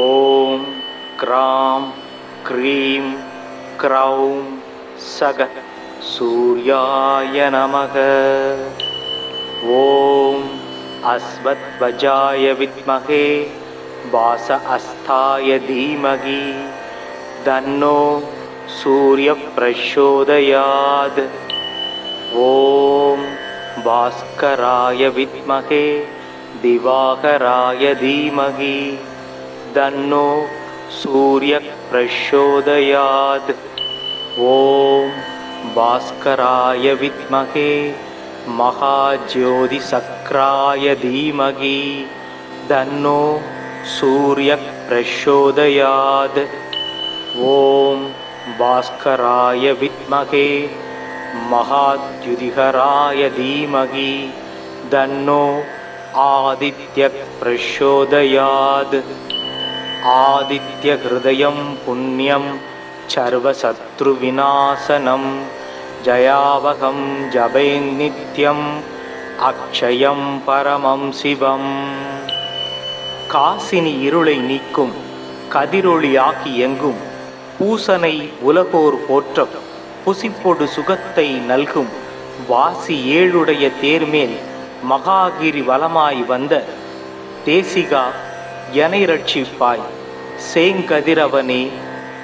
ஓம் gram cream க்ரௌம் சக சூர்யாய நமக. ஓம் அஸ்வத்வஜாய வித்மகே வாச அஸ்தாய தீமகி தன்னோ சூரிய பிரச்சோதயாத். ஓம் பாஸ்கராய வித்மகே திவாகராய தீமகி தன்னோ சூரிய பிரச்சோதயாத். ஓம் பாஸ்கராய வித்மகே மகாஜோதி சக்ராய தீமகி தன்னோ சூரிய பிரச்சோதயாத். ஓம் பாஸ்கராய வித்மகே மகாத்யுதிகராய தீமகி தன்னோ ஆதித்ய பிரச்சோதயாத். ஆதித்ய ஹிருதயம் புண்ணியம் சர்வசத்ரு விநாசனம் ஜயாவகம் ஜபேநித்யம் அக்ஷயம் பரமம் சிவம். காசினி இருளை நீக்கும் கதிரொளியாகி எங்கும் பூசனை உலகோர் போற்ற புசிப்பொடு சுகத்தை நல்கும் வாசி ஏழுடைய தேர்மேல் மகாகிரி வலமாய் வந்த தேசிகா எனை ரட்சிப்பாய் சேங்கதிரவனே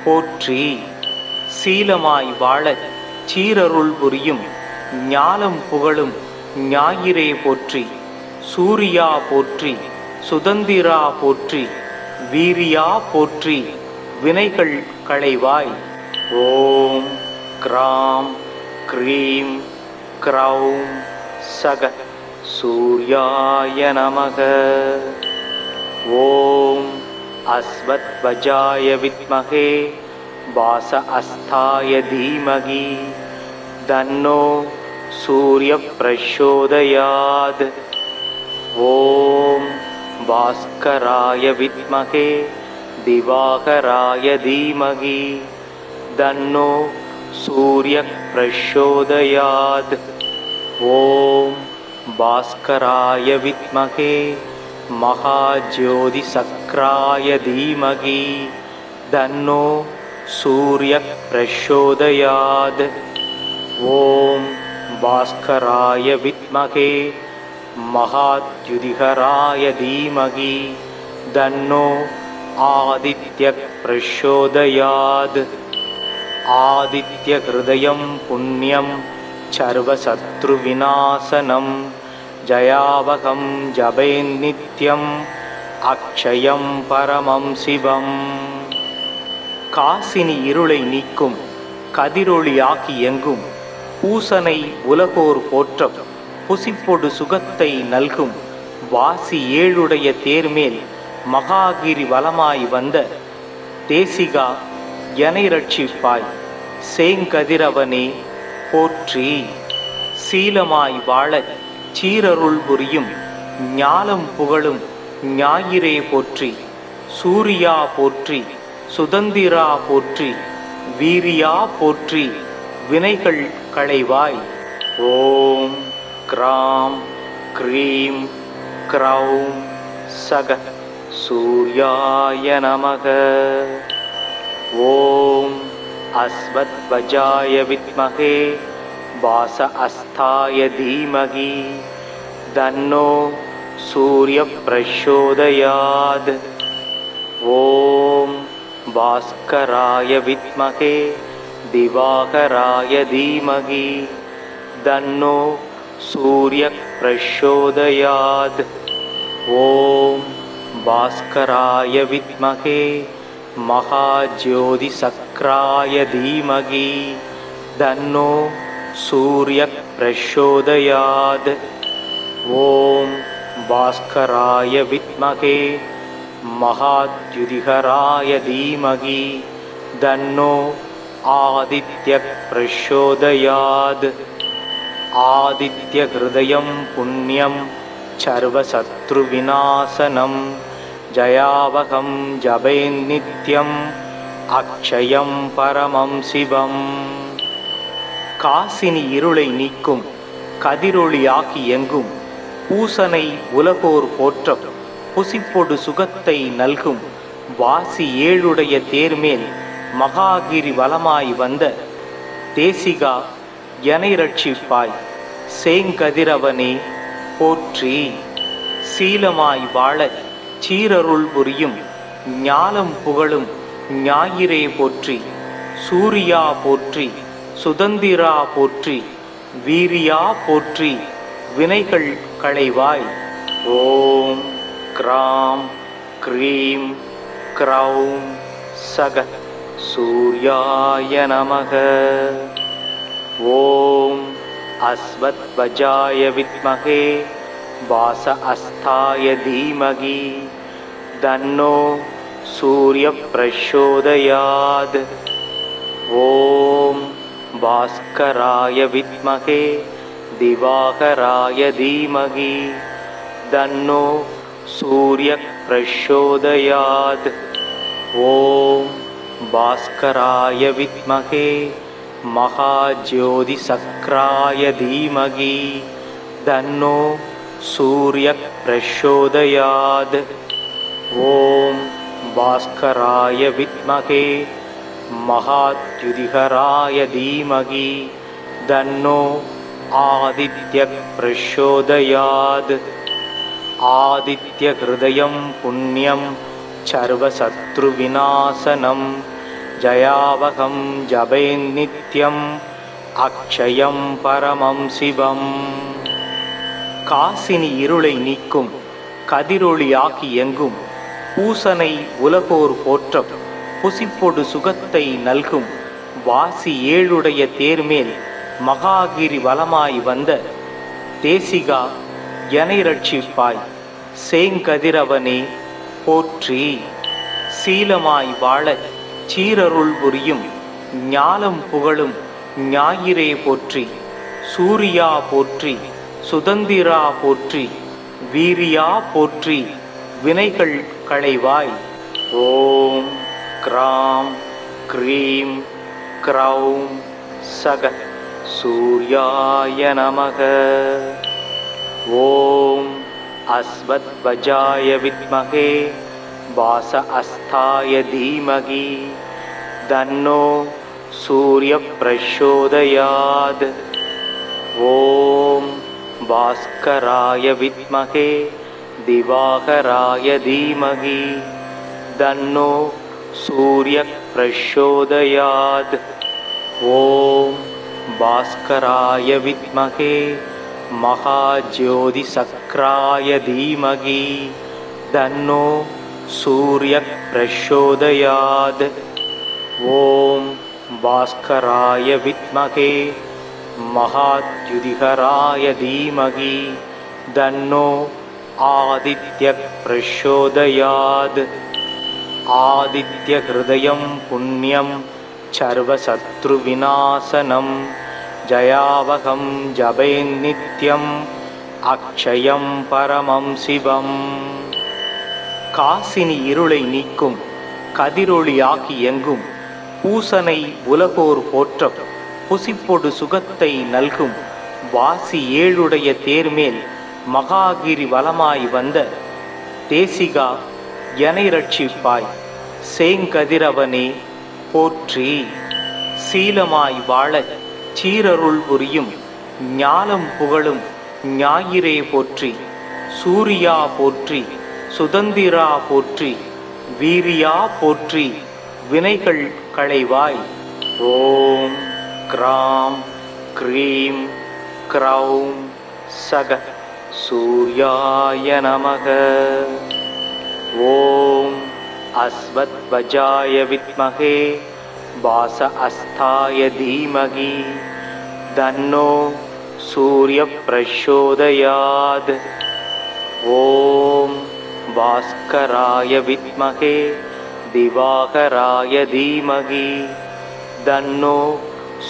போற்றி. சீலமாய் வாழச் சீரருள் புரியும் ஞாலம் புகழும் ஞாயிறே போற்றி. சூரியா போற்றி, சுதந்திரா போற்றி, வீரியா போற்றி, வினைகள் களைவாய். ஓம் க்ராம் க்ரீம் க்ரௌம் சக சூர்யாய நமக. ஓம் அஸ்வத்வஜாய வித்மகே வாச அஸ்தாய தீமகி தன்னோ சூரிய பிரச்சோதயாத். ஓம் பாஸ்கராய வித்மகே திவாகராய தீமகி தன்னோ சூரிய பிரச்சோதயாத். ஓம் பாஸ்கராய வித்மகே மகாஜோதி சக்ராய தீமகி தன்னோ சூரிய பிரச்சோதயாத். ஓம் பாஸ்கராய வித்மகே மகாத்யுதிகராய தீமகி தன்னோ ஆதித்ய பிரச்சோதயாத். ஆதித்ய ஹிருதயம் புண்ணியம் சர்வசத்ரு விநாசனம் ஜயாவகம் ஜபேநித்யம் அக்ஷயம் பரமம் சிவம். காசினி இருளை நீக்கும் கதிரொளியாகி எங்கும் பூசனை உலகோர் போற்ற புசிப்பொடு சுகத்தை நல்கும் வாசி ஏழுடைய தேர்மேல் மகாகிரி வலமாய் வந்த தேசிகா எனை ரட்சிப்பாய் சேங்கதிரவனே போற்றி. சீலமாய் வாழச் சீரருள் புரியும் ஞாலம் புகழும் ஞாயிறே போற்றி. சூரியா போற்றி, சுதந்திரா போற்றி, வீரியா போற்றி, வினைகள் களைவாய். ஓம் க்ராம் க்ரீம் க்ரௌம் சக சூர்யாய நமக. ஓம் அஸ்வத்வஜாய வித்மகே வாச அஸ்தாய தீமகி தன்னோ சூரிய பிரச்சோதயாத். ஓம் பாஸ்கராய வித்மகே திவாகராய தீமகி தன்னோ சூரிய பிரச்சோதயாத். ஓம் பாஸ்கராய வித்மகே மகாஜோதி சக்ராய தீமகி தன்னோ சூரிய பிரச்சோதயாத். ஓம் பாஸ்கராய வித்மகே மகாத்யுதிகராய தீமகி தன்னோ ஆதித்ய பிரச்சோதயாத். ஆதித்ய ஹிருதயம் புண்ணியம் சர்வசத்ரு விநாசனம் ஜயாவகம் ஜபேநித்யம் அக்ஷயம் பரமம் சிவம். காசினி இருளை நீக்கும் கதிரொளியாகி எங்கும் பூசனை உலகோர் போற்ற புசிப்பொடு சுகத்தை நல்கும் வாசி ஏழுடைய தேர்மேல் மகாகிரி வலமாய் வந்த தேசிகா எனை ரட்சிப்பாய் சேங்கதிரவனே போற்றி. சீலமாய் வாழச் சீரருள் புரியும் ஞாலம் புகழும் ஞாயிறே போற்றி. சூரியா போற்றி, சுதந்திரா போற்றி, வீரியா போற்றி, வினைகள் களைவாய். ஓம் கிராம் க்ரீம் க்ரௌம் சக சூர்யாய நமக. ஓம் அஸ்வத்வஜாய வித்மகே வாச அஸ்தாய தீமகி தன்னோ சூரிய பிரச்சோதயாத். ஓம் பாஸ்கராய வித்மகே திவாகராய தீமகி தன்னோ சூரிய பிரச்சோதயாத். ஓம் பாஸ்கராய வித்மகே மகாஜோதிசக்ராய தீமகி தன்னோ சூரிய பிரச்சோதயாத். ஓம் பாஸ்கராய வித்மகே மகாத்யுதிகராய தீமகி தன்னோ ஆதித்ய பிரச்சோதயாத். ஆதித்ய ஹிருதயம் புண்ணியம் சர்வசத்ரு விநாசனம் ஜயாவகம் ஜபேநித்யம் அக்ஷயம் பரமம் சிவம். காசினி இருளை நீக்கும் கதிரொளியாகி எங்கும் பூசனை உலகோர் போற்ற புசிப்பொடு சுகத்தை நல்கும் வாசி ஏழுடைய தேர்மேல் மகாகிரி வலமாய் வந்த தேசிகா எனை ரட்சிப்பாய் சேங்கதிரவனே போற்றி. சீலமாய் வாழச் சீரருள் புரியும் ஞாலம் புகழும் ஞாயிறே போற்றி. சூரியா போற்றி, சுதந்திரா போற்றி, வீரியா போற்றி, வினைகள் களைவாய். ஓம் கிராம் க்ரீம் க்ரௌம் சக சூர்யாய நமக. ஓம் அஸ்வத்வஜாய வித்மகே வாச அஸ்தாய தீமகி தன்னோ சூரிய பிரச்சோதயாத். ஓம் பாஸ்கராய வித்மகே திவாகராய தீமகி தன்னோ சூரிய பிரச்சோதயாத். ஓம் பாஸ்கராய வித்மகே மகாஜோதிசக்ராய தீமகி தன்னோ சூரிய பிரச்சோதயாத். ஓம் பாஸ்கராய வித்மகே மகாத்யுதிகராய தீமகி தன்னோ ஆதித்ய பிரச்சோதயாத். ஆதித்ய ஹிருதயம் புண்ணியம் சர்வசத்ரு விநாசனம் ஜயாவகம் ஜபேநித்யம் அக்ஷயம் பரமம் சிவம். காசினி இருளை நீக்கும் கதிரொளியாகி எங்கும் பூசனை உலகோர் போற்ற புசிப்பொடு சுகத்தை நல்கும் வாசி ஏழுடைய தேர்மேல் மகாகிரி வலமாய் வந்த தேசிகா எனை ரட்சிப்பாய் சேங்கதிரவனே போற்றி. சீலமாய் வாழச் சீரருள் புரியும் ஞாலம் புகழும் ஞாயிறே போற்றி. சூரியா போற்றி, சுதந்திரா போற்றி, வீரியா போற்றி, வினைகள் களைவாய். ஓம் கிராம் க்ரீம் க்ரௌம் சக சூர்யாய நமக. ஓம் அஸ்வத்வஜாய வித்மகே வாச அஸ்தாய தீமகி தன்னோ சூரிய பிரச்சோதயாத். ஓம் பாஸ்கராய வித்மகே திவாகராய தீமகி தன்னோ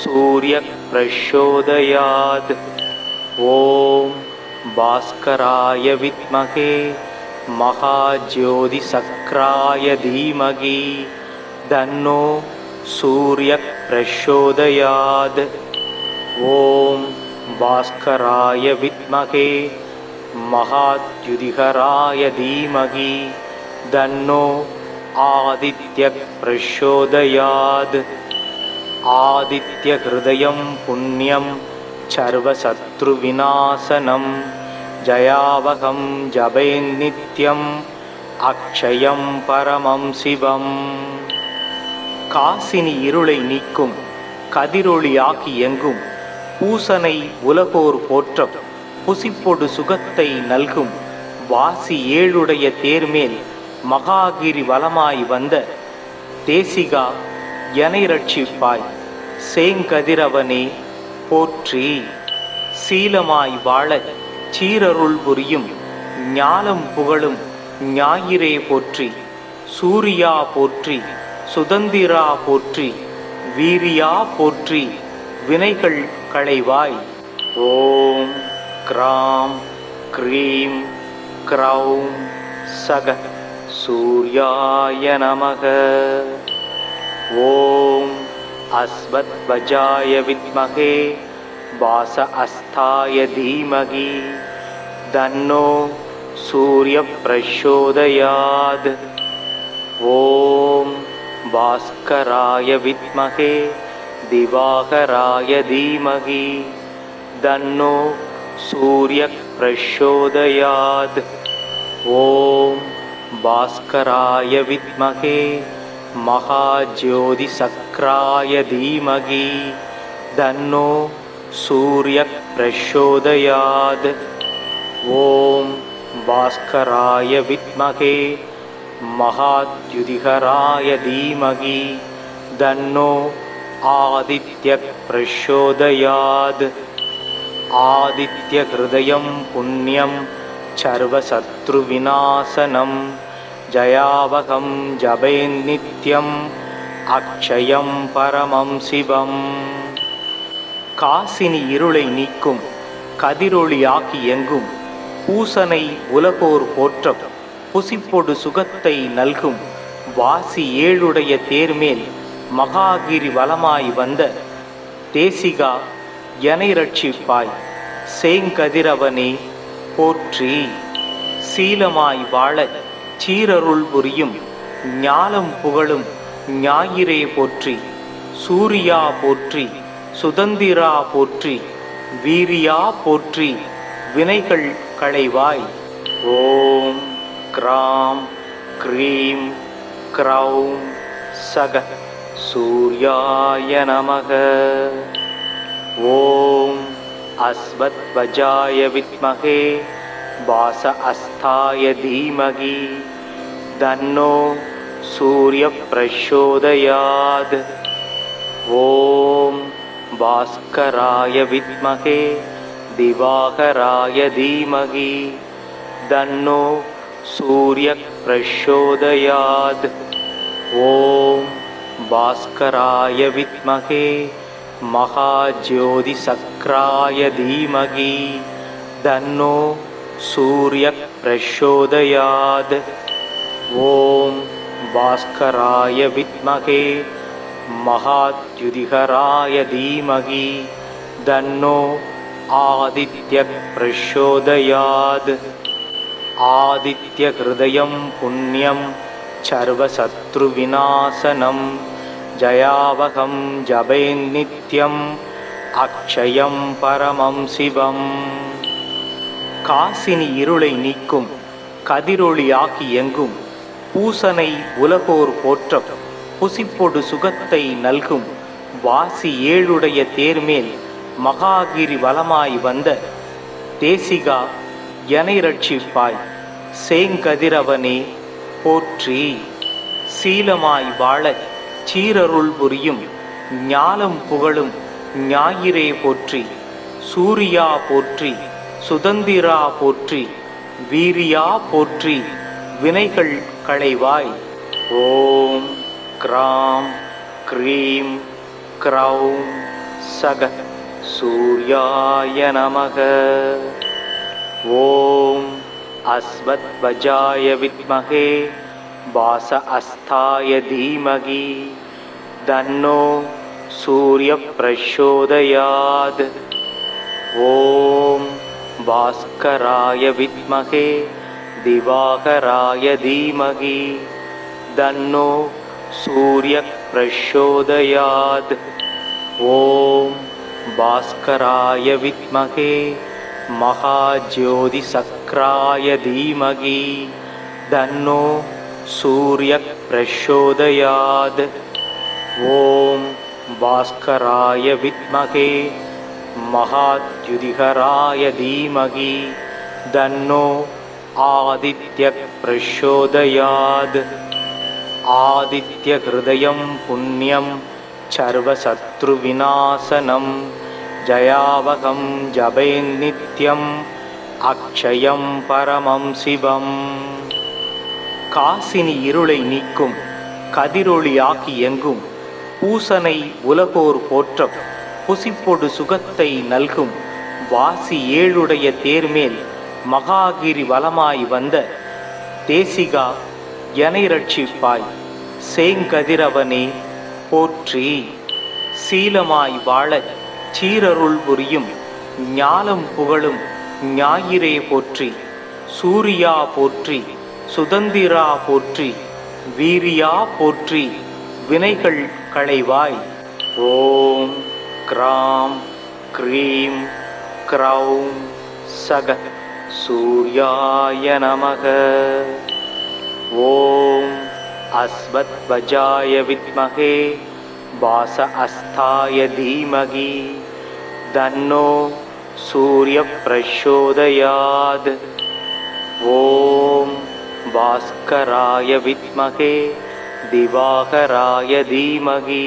சூரிய பிரச்சோதயாத். ஓம் பாஸ்கராய வித்மகே மகாஜோதிசக்ராய தீமகி தன்னோ சூரிய பிரச்சோதயாத். ஓம் பாஸ்கராய வித்மகே மகாத்யுதிகராய தீமகி தன்னோ आदित्यः प्रचोदयात् आदित्यहृदयं पुण्यं सर्वशत्रुविनाशनं जयावहं जपेन्नित्यम् अक्षयं परमं शिवम्. காசினி இருளை நீக்கும் கதிரொளியாகி எங்கும் பூசனை உலகோர் போற்ற புசிப்பொடு சுகத்தை நல்கும் வாசி ஏழுடைய தேர்மேல் மகாகிரி வலமாய் வந்த தேசிகா எனை ரட்சிப்பாய் சேங்கதிரவனே போற்றி. சீலமாய் வாழ சீரருள் புரியும் ஞாலம் புகழும் ஞாயிறே போற்றி. சூரியா போற்றி, சுதந்திரா போற்றி, வீரியா போற்றி, வினைகள் களைவாய். ஓம் கிராம் க்ரீம் க்ரௌம் சக சூர்யாய நமக. ஓம் அஸ்வத்வஜாய வித்மகே வாச அஸ்தாய தீமகி தன்னோ சூரிய பிரச்சோதயாத். ஓம் பாஸ்கராய வித்மகே திவாகராய தீமகி தன்னோ சூரிய பிரச்சோதயாத். ஓம் பாஸ்கராய வித்மகே மகாஜோதிசக்ராய தீமகி தன்னோ சூரிய பிரச்சோதயாத். ஓம் பாஸ்கராய வித்மகே மகாத்யுதிகராய தீமகி தன்னோ ஆதித்யः பிரச்சோதயாத். ஆதித்யஹ்ருதயம் புண்ணியம் சர்வசத்ருவிநாசனம் ஜயாவகம் ஜபேன்னித்யம் அக்ஷயம் பரமம் சிவம். காசினி இருளை நீக்கும் கதிரொளியாகி எங்கும் பூசனை உலகோர் போற்ற புசிப்பொடு சுகத்தை நல்கும் வாசி ஏழுடைய தேர்மேல் மகாகிரி வலமாய் வந்த தேசிகா எனை ரட்சிப்பாய் சேங்கதிரவனே போற்றி. சீலமாய் வாழ சீரருள் புரியும் ஞாலம் புகழும் ஞாயிறே போற்றி. சூரியா போற்றி, சுதந்திரா போற்றி, வீரியா போற்றி, வினைகள் களைவாய். ஓம் கிராம் க்ரீம் க்ரௌம் சக சூர்யாய நமக. ஓம் அஸ்வத்வஜாய வித்மகே வாச அஸ்தாய தீமகி தன்னோ சூரிய பிரச்சோதயாத். ஓம் பாஸ்கராய வித்மகே திவாகராய தீமகி தன்னோ சூரிய பிரச்சோதயாத். ஓம் பாஸ்கராய வித்மகே மகாஜோதிசக்ராய தீமகி தன்னோ சூரிய பிரச்சோதயாத். ஓம் பாஸ்கராய வித்மகே மகாத்யுதிகராய தீமகி தன்னோ ஆதித்யः பிரச்சோதயாத். ஆதித்யஹ்ருதயம் புண்ணியம் சர்வசத்ருவிநாசனம் ஜயாவகம் ஜபேன்னித்யம் அக்ஷயம் பரமம் சிவம். காசினி இருளை நீக்கும் கதிரொளியாகி எங்கும் பூசனை உலகோர் போற்ற புசிப்பொடு சுகத்தை நல்கும் வாசி ஏழுடைய தேர்மேல் மகாகிரி வலமாய் வந்த தேசிகா எனை ரட்சிப்பாய் சேங்கதிரவனே போற்றி. சீலமாய் வாழ சீரருள் புரியும் ஞாலம் புகழும் ஞாயிறே போற்றி. சூரியா போற்றி, சுதந்திரா போற்றி, வீரியா போற்றி, வினைகள் களைவாய். ஓம் கிராம் க்ரீம் க்ரௌம் சக சூர்யாய நமக. ஓம் அஸ்வத்வஜாய வித்மகே வாச அஸ்தாய தீமகி தன்னோ சூரிய பிரச்சோதயாத். ஓம் பாஸ்கராய வித்மகே திவாகராய தீமகி தன்னோ சூரிய பிரச்சோதயாத். ஓம் பாஸ்கராய வித்மகே மகாஜோதி சக்ராய தீமகி தன்னோ சூரிய பிரச்சோதயாத். ஓம் பாஸ்கராய வித்மகே மகாத்யுதிகராய தீமகி தன்னோ ஆதித்ய பிரச்சோதயாத். ஆதித்ய ஹிருதயம் புண்ணியம் சர்வசத்ரு விநாசனம் ஜயாவகம் ஜபேன்னித்யம் அக்ஷயம் பரமம் சிவம். காசினி இருளை நீக்கும் கதிரொளியாகி எங்கும் பூசனை உலகோர் போற்ற புசிப்பொடு சுகத்தை நல்கும் வாசி ஏழுடைய தேர்மேல் மகாகிரி வலமாய் வந்த தேசிகா எனை ரட்சிப்பாய் சேங்கதிரவனே போற்றி. சீலமாய் வாழ சீரருள் புரியும் ஞாலம் புகழும் ஞாயிறே போற்றி. சூரியா போற்றி, சுதந்திரா போற்றி, வீரியா போற்றி, வினைகள் களைவாய். ஓம் கிராம் க்ரீம் க்ரௌம் சக சூர்யாய நமக. ஓம் அஸ்வத்வஜாய வித்மகே வாச அஸ்தாய தீமகி தன்னோ சூரிய பிரச்சோதயாத். ஓம் பாஸ்கராய வித்மகே திவாகராய தீமகி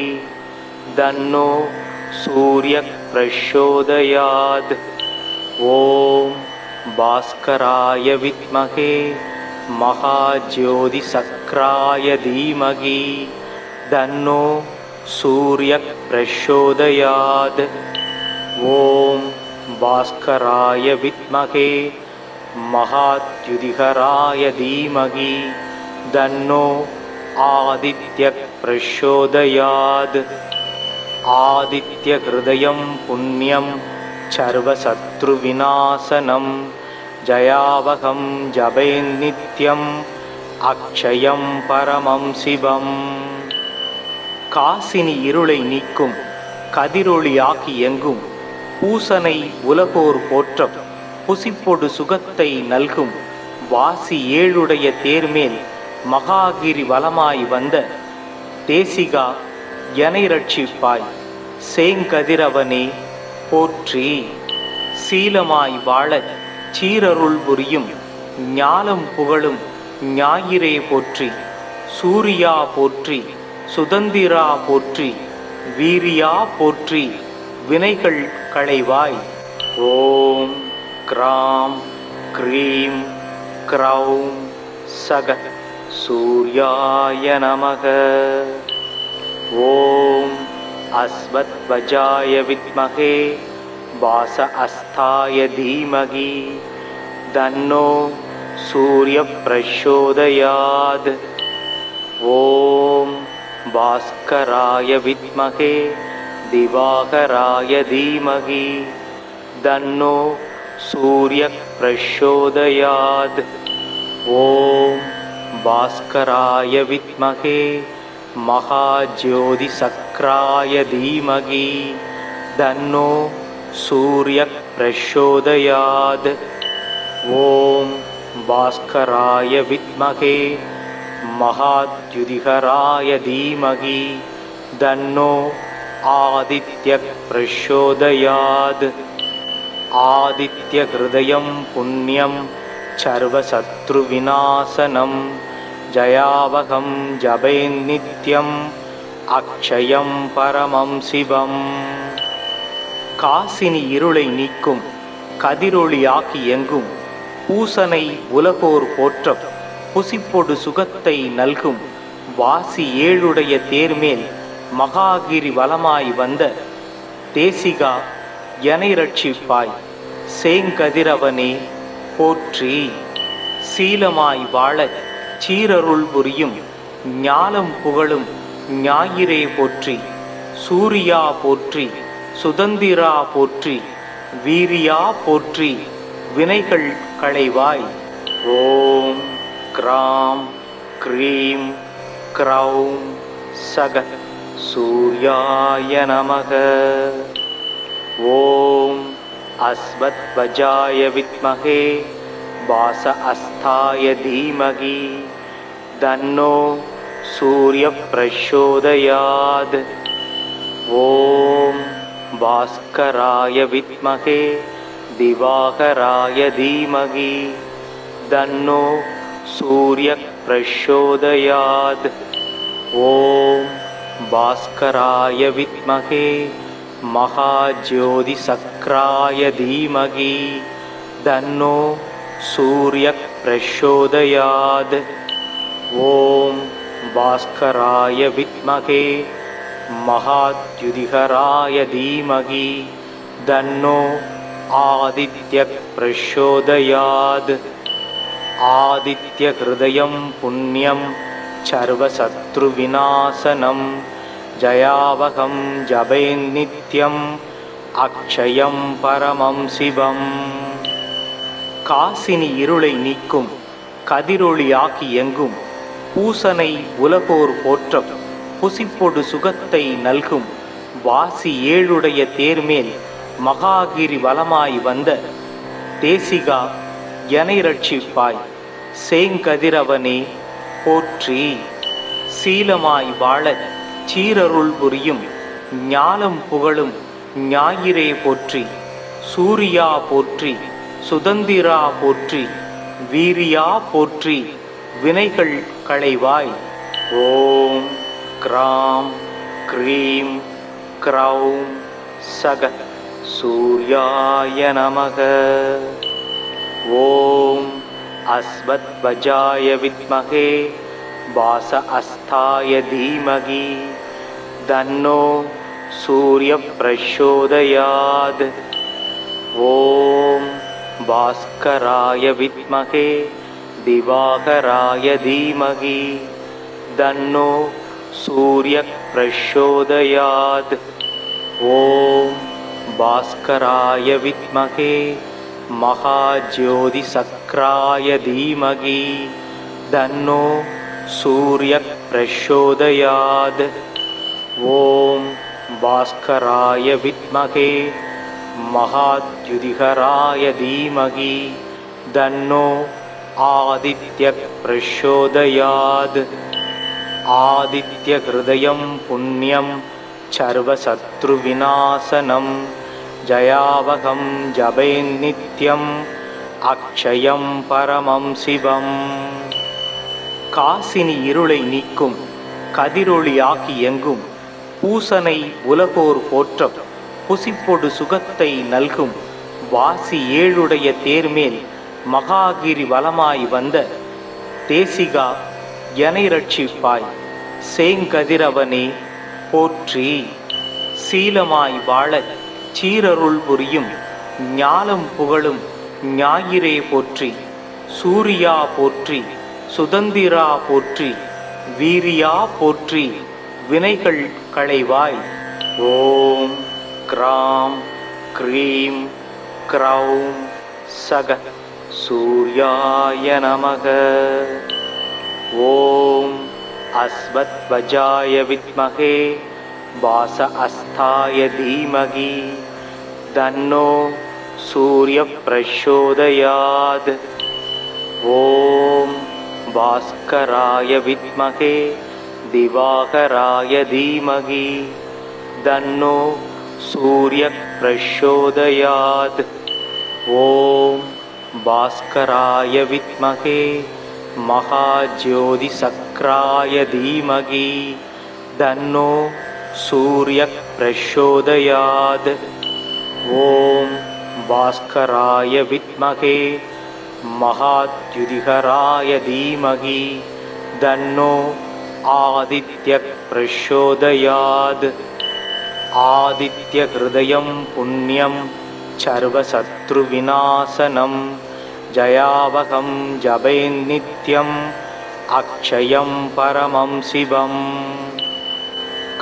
தன்னோ சூரிய பிரச்சோதயாத். ஓம் பாஸ்கராய வித்மகே மகாஜோதி சக்ராய தீமகி தன்னோ சூரிய பிரச்சோதயாத். ஓம் பாஸ்கராய வித்மகே மகாத்யுதிகராய தீமகி தன்னோ ஆதித்ய பிரச்சோதயாத். ஆதித்ய ஹிருதயம் புண்ணியம் சர்வசத்ரு விநாசனம் ஜயாவகம் ஜபேன்னித்யம் அக்ஷயம் பரமம் சிவம். காசினி இருளை நீக்கும் கதிரொளியாகி எங்கும் பூசனை உலகோர் போற்ற புசிப்பொடு சுகத்தை நல்கும் வாசி ஏழுடைய தேர்மேல் மகாகிரி வலமாய் வந்த தேசிகா எனை ரட்சிப்பாய் சேங்கதிரவனே போற்றி. சீலமாய் வாழ சீரருள் புரியும் ஞாலம் புகழும் ஞாயிறே போற்றி. சூரியா போற்றி, சுதந்திரா போற்றி, வீரியா போற்றி, வினைகள் களைவாய். ஓம் கிராம் க்ரீம் க்ரௌம் சக சூர்யாய நமக. ஓம் அஸ்வத்வஜாய வித்மகே வாச அஸ்தாய தீமகி தன்னோ சூரிய பிரச்சோதயாத். ஓம் பாஸ்கராய வித்மகே திவாகராய தீமகி தன்னோ சூரிய பிரச்சோதயாத். ஓம் பாஸ்கராய வித்மகே மகாஜோதி சக்ராய தீமகி தன்னோ சூரிய பிரச்சோதயாத். ஓம் பாஸ்கராய வித்மகே மகாத்யுதிகராய தீமகி தன்னோ ஆதித்ய பிரச்சோதயாத். ஆதித்ய ஹிருதயம் புண்ணியம் சர்வசத்ரு விநாசனம் ஜயாவகம் ஜபேன்னித்யம் அக்ஷயம் பரமம் சிவம். காசினி இருளை நீக்கும் கதிரொளியாகி எங்கும் பூசனை உலகோர் போற்ற புசிப்பொடு சுகத்தை நல்கும் வாசி ஏழுடைய தேர்மேல் மகாகிரி வலமாய் வந்த தேசிகா எனை ரட்சிப்பாய் சேங்கதிரவனே போற்றி. சீலமாய் வாழ சீரருள் புரியும் ஞாலம் புகழும் ஞாயிறே போற்றி. சூரியா போற்றி, சுதந்திரா போற்றி, வீரியா போற்றி, வினைகள் களைவாய். ஓம் கிராம் க்ரீம் க்ரௌம் சக சூர்யாய நமக. ஓம் அஸ்வத்வஜாய வித்மஹே வாச அஸ்தாய தீமகி தன்னோ சூரிய பிரச்சோதயாத். ஓம் பாஸ்கராய வித்மஹே திவாகராய தீமகி தன்னோ சூரிய பிரச்சோதயாத். ஓம் பாஸ்கராய வித்மஹே மகாஜோதி சக்ராய தீமகி தன்னோ சூரிய பிரச்சோதயாத். ஓம் பாஸ்கராய வித்மஹே மகாத்யுதிகராய தீமகி தன்னோ ஆதித்ய பிரச்சோதயாத். ஆதித்ய ஹிருதயம் புண்ணியம் சர்வசத்ரு விநாசனம் ஜயாவகம் ஜபேன்னித்யம் அக்ஷயம் பரமம் சிவம். காசினி இருளை நீக்கும் கதிரொளியாகி எங்கும் பூசனை உலகோர் போற்றம் புசிப்பொடு சுகத்தை நல்கும் வாசி ஏழுடைய தேர்மேல் மகாகிரி வலமாய் வந்த தேசிகா எனை ரட்சிப்பாய் சேங்கதிரவனே போற்றி. சீலமாய் வாழச் சீரருள் புரியும் ஞாலம் புகழும் ஞாயிறே போற்றி. சூரியா போற்றி, சுதந்திரா போற்றி, வீரியா போற்றி, வினைகள் களைவாய். ஓம் க்ராம் க்ரீம் க்ரௌம் சக சூர்யாய நமக. ஓம் அஸ்வத்வஜாய வித்மஹே வாச அஸ்தாய தீமகி தன்னோ சூரிய பிரச்சோதயாத். ஓம் பாஸ்கராய வித்மஹே திவாகராய தீமகி தன்னோ சூரிய பிரச்சோதயாத். ஓம் பாஸ்கராய வித்மஹே மகாஜோதி சக்ராய தீமகி தன்னோ சூரிய பிரச்சோதயாத். ஓம் பாஸ்கராய வித்மஹே மகாத்யுதிகராய தீமகி தன்னோ ஆதித்ய பிரச்சோதயாத். ஆதித்ய ஹிருதயம் புண்ணியம் சர்வசத்ரு விநாசனம் ஜயாவகம் ஜபேன்னித்யம் அக்ஷயம் பரமம் சிவம். காசினி இருளை நீக்கும் கதிரொளியாகி எங்கும் பூசனை உலகோர் போற்றம் புசிப்பொடு சுகத்தை நல்கும் வாசி ஏழுடைய தேர்மேல் மகாகிரி வலமாய் வந்த தேசிகா எனை ரட்சிப்பாய் சேங்கதிரவனே போற்றி. சீலமாய் வாழச் சீரருள் புரியும் ஞாலம் புகழும் ஞாயிறே போற்றி. சூரியா போற்றி, சுதந்திரா போற்றி, வீரியா போற்றி, வினைகள் களைவாய். ஓம் க்ராம் க்ரீம் க்ரௌம் சக சூர்யாய நமக. ஓம் அஸ்வத்வஜாய வித்மஹே வாச அஸ்தாய தீமகி தன்னோ சூரிய பிரச்சோதயாத். ஓம் பாஸ்கராய வித்மஹே திவாகராய தீமகி தன்னோ சூரிய பிரச்சோதயாத். ஓம் பாஸ்கராய வித்மஹே மகாஜோதி சக்ராய தீமகி தன்னோ சூரிய பிரச்சோதயாத். ஓம் பாஸ்கராய வித்மஹே மகாத்யுதிகராய தீமகி தன்னோ ஆதித்ய பிரச்சோதயாத். ஆதித்ய ஹிருதயம் புண்ணியம் சர்வசத்ரு விநாசனம் ஜயாவகம் ஜபேன்னித்யம் அக்ஷயம் பரமம் சிவம்.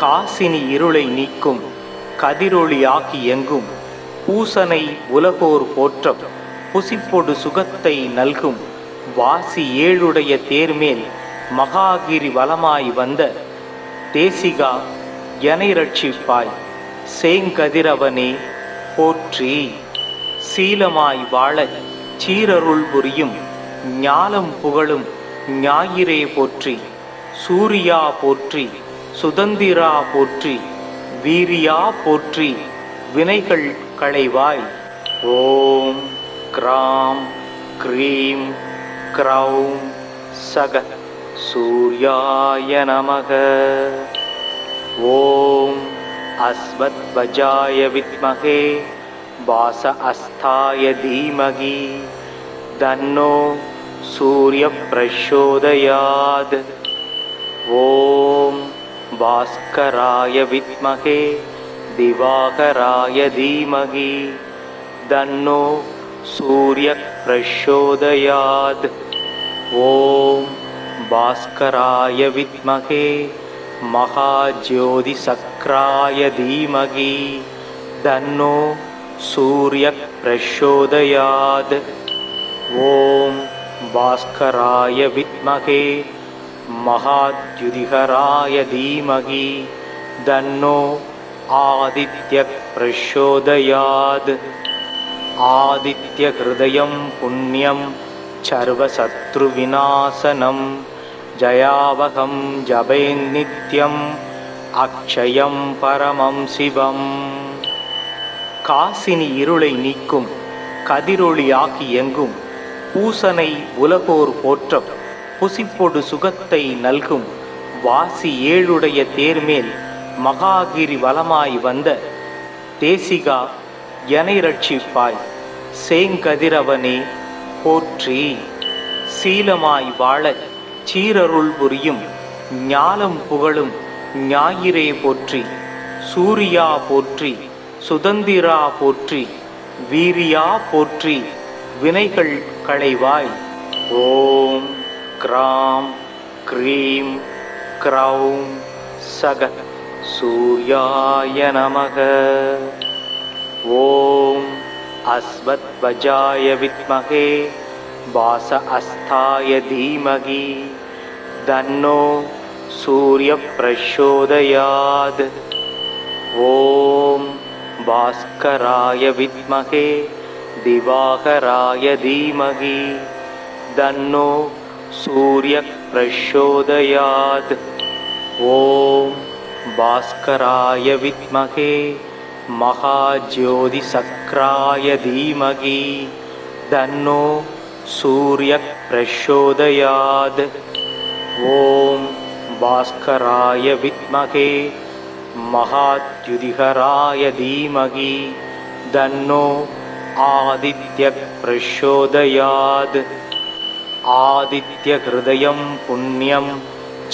காசினி இருளை நீக்கும் கதிரொளியாகி எங்கும் பூசனை உலகோர் போற்றம் புசிப்பொடு சுகத்தை நல்கும் வாசி ஏழுடைய தேர்மேல் மகாகிரி வலமாய் வந்த தேசிகா எனை ரட்சிப்பாய் சேங்கதிரவனே போற்றி. சீலமாய் வாழச் சீரருள் புரியும் ஞாலம் புகழும் ஞாயிறே போற்றி. சூரியா போற்றி, சுதந்திரா போற்றி, வீரியா போற்றி, வினைகள் களைவாய். ஓம் கிராம் க்ரீம் க்ரௌம் சக சூர்யாய நமக. ஓம் அஸ்வத்வஜாய வித்மகே வாச அஸ்தாய தீமகி தன்னோ சூரிய பிரச்சோதயாத். ஓம் பாஸ்கராய வித்மகே திவாகராய தீமகி தன்னோ சூரிய பிரச்சோதயாத். ஓம் பாஸ்கராய வித்மகே மகாஜோதி சக்ராய தீமகி தன்னோ சூரிய பிரச்சோதயாத். ஓம் பாஸ்கராய வித்மகே மகாத்யுதிகராய தீமகி தன்னோ ஆதித்ய பிரச்சோதயாத். ஆதித்ய ஹிருதயம் புண்ணியம் சர்வசத்ரு விநாசனம் ஜயாவகம் ஜபேன்னித்யம் அக்ஷயம் பரமம் சிவம். காசினி இருளை நீக்கும் கதிரொளியாகி எங்கும் பூசனை உலகோர் போற்ற புசிப்பொடு சுகத்தை நல்கும் வாசி ஏழுடைய தேர்மேல் மகாகிரி வலமாய் வந்த தேசிகா எனை ரட்சிப்பாய் சேங்கதிரவனே போற்றி. சீலமாய் வாழச் சீரருள் புரியும் ஞாலம் புகழும் ஞாயிறே போற்றி. சூரியா போற்றி, சுதந்திரா போற்றி, வீரியா போற்றி, வினைகள் களைவாய். ஓம் கிராம் க்ரீம் க்ரௌம் சக சூர்யாய நமக. ஓம் அஸ்வத்வஜாய வித்மகே வாச அஸ்தாய தீமகி தன்னோ சூரிய பிரச்சோதயாத். ஓம் பாஸ்கராய வித்மகே திவாகராய தீமகி தன்னோ சூரிய பிரச்சோதயாத். ஓம் பாஸ்கராய வித்மகே மகாஜோதி சக்ராய தீமகி தன்னோ சூரிய பிரச்சோதயாத். ஓம் பாஸ்கராய வித்மகே மகாத்யுதிகராய தீமகி தன்னோ ஆதித்ய பிரச்சோதயாத். ஆதித்ய ஹிருதயம் புண்ணியம்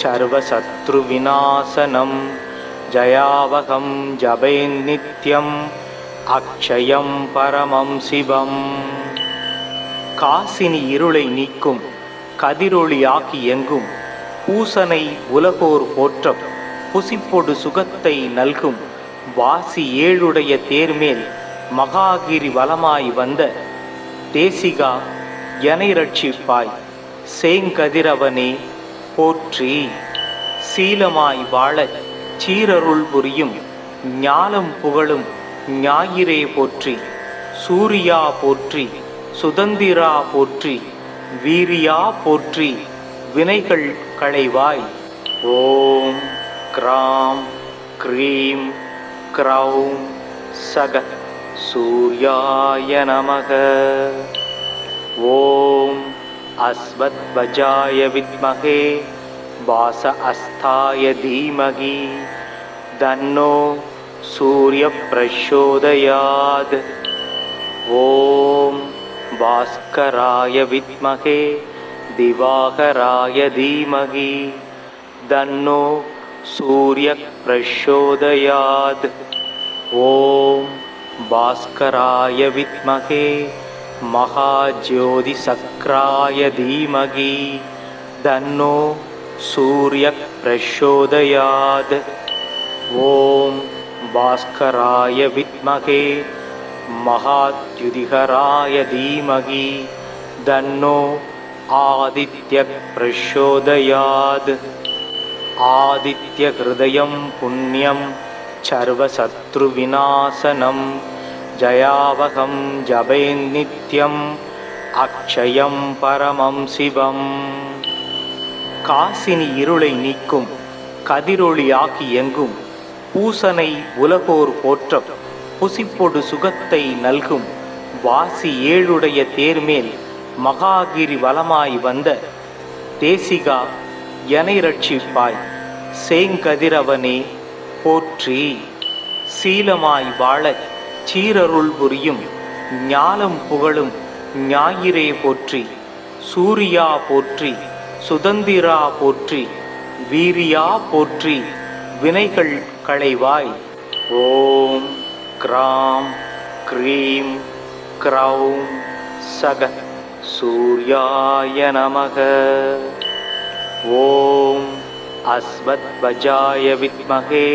சர்வசத்ரு விநாசனம் ஜயாவகம் ஜபேன்னித்யம் அக்ஷயம் பரமம் சிவம். காசினி இருளை நீக்கும் கதிரொளியாகி எங்கும் பூசனை உலகோர் போற்ற புசிப்பொடு சுகத்தை நல்கும் வாசி ஏழுடைய தேர்மேல் மகாகிரி வலமாய் வந்த தேசிகா எனை ரட்சிப்பாய் சேங்கதிரவனே போற்றி. சீலமாய் வாழச் சீரருள் புரியும் ஞாலம் புகழும் ஞாயிறே போற்றி. சூரியா போற்றி, சுதந்திரா போற்றி, வீரியா போற்றி, வினைகள் களைவாய். ஓம் கிராம் க்ரீம் க்ரௌம் சக சூர்யாய நமக. ஓம் அஸ்வத்வஜாய வித்மகே வாச அஸ்தாய தீமகி தன்னோ சூரிய பிரச்சோதயாத். ஓம் பாஸ்கராய வித்மகே திவாகராய தீமகி தன்னோ சூரிய பிரச்சோதயாத். ஓம் பாஸ்கராய வித்மகே மகாஜோதி சக்ராய தீமகி தன்னோ சூரிய பிரச்சோதயாத். ஓம் பாஸ்கராய வித்மகே மகாத்யுதிகராய தீமகி தன்னோ आदित्यः प्रचोदयात् आदित्यहृदयं पुण्यं सर्वशत्रुविनाशनं जयावहं जपेन्नित्यम् अक्षयं परमं शिवम्. காசினி இருளை நீக்கும் கதிரொளியாகி எங்கும் பூசனை உலகோர் போற்ற புசிப்பொடு சுகத்தை நல்கும் வாசி ஏழுடைய தேர்மேல் மகாகிரி வலமாய் வந்த தேசிகா எனை ரட்சிப்பாய் சேங்கதிரவனே போற்றி. சீலமாய் வாழச் சீரருள் புரியும் ஞாலம் புகழும் ஞாயிறே போற்றி. சூரியா போற்றி, சுதந்திரா போற்றி, வீரியா போற்றி, வினைகள் களைவாய். ஓம் கிராம் க்ரீம் க்ரௌம் சக சூர்யாய நமக. ஓம் அஸ்வத்வஜாய வித்மகே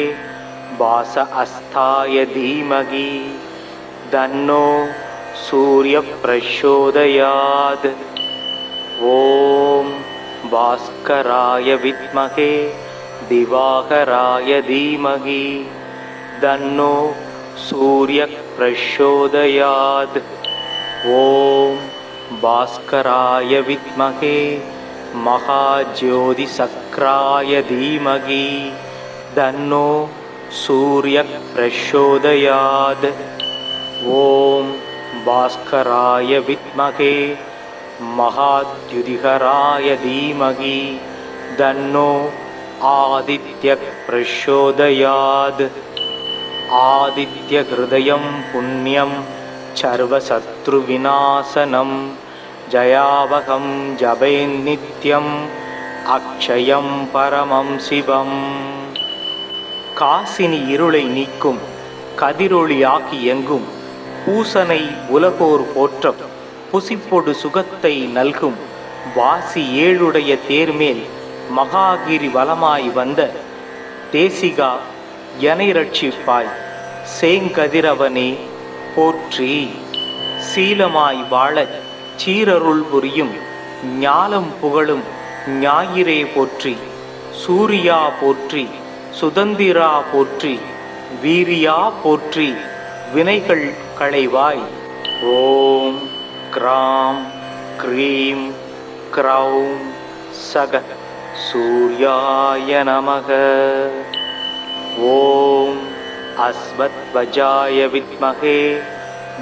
வாச அஸ்தாய தீமகி தன்னோ சூரிய பிரச்சோதயாத். ஓம் பாஸ்கராய வித்மகே திவாகராய தீமகி தன்னோ சூரிய பிரச்சோதயாத். ஓம் பாஸ்கராய வித்மகே மகாஜோதி சக்ராய தீமகி தன்னோ சூரிய பிரச்சோதயாத். ஓம் பாஸ்கராய வித்மகே மகாத்யுதிகராய தீமகி தன்னோ ஆதித்ய பிரச்சோதயாத். ஆதித்யஹ்ருதயம் புண்ணியம் சர்வசத்ருவிநாசனம் ஜயாவகம் ஜபேன்னித்யம் அக்ஷயம் பரமம் சிவம். காசினி இருளை நீக்கும் கதிரொளியாகி எங்கும் பூசனை உலகோர் போற்ற புசிப்பொடு சுகத்தை நல்கும் வாசி ஏழுடைய தேர்மேல் மகாகிரி வலமாய் வந்த தேசிகா எனை ரட்சிப்பாய் சேங்கதிரவனே போற்றி. சீலமாய் வாழச் சீரருள் புரியும் ஞாலம் புகழும் ஞாயிறே போற்றி. சூரியா போற்றி, சுதந்திரா போற்றி, வீரியா போற்றி, வினைகள் களைவாய். ஓம் கிராம் க்ரீம் க்ரௌம் சக சூர்யாய நமக. ஓம் அஸ்வத்வஜாய வித்மகே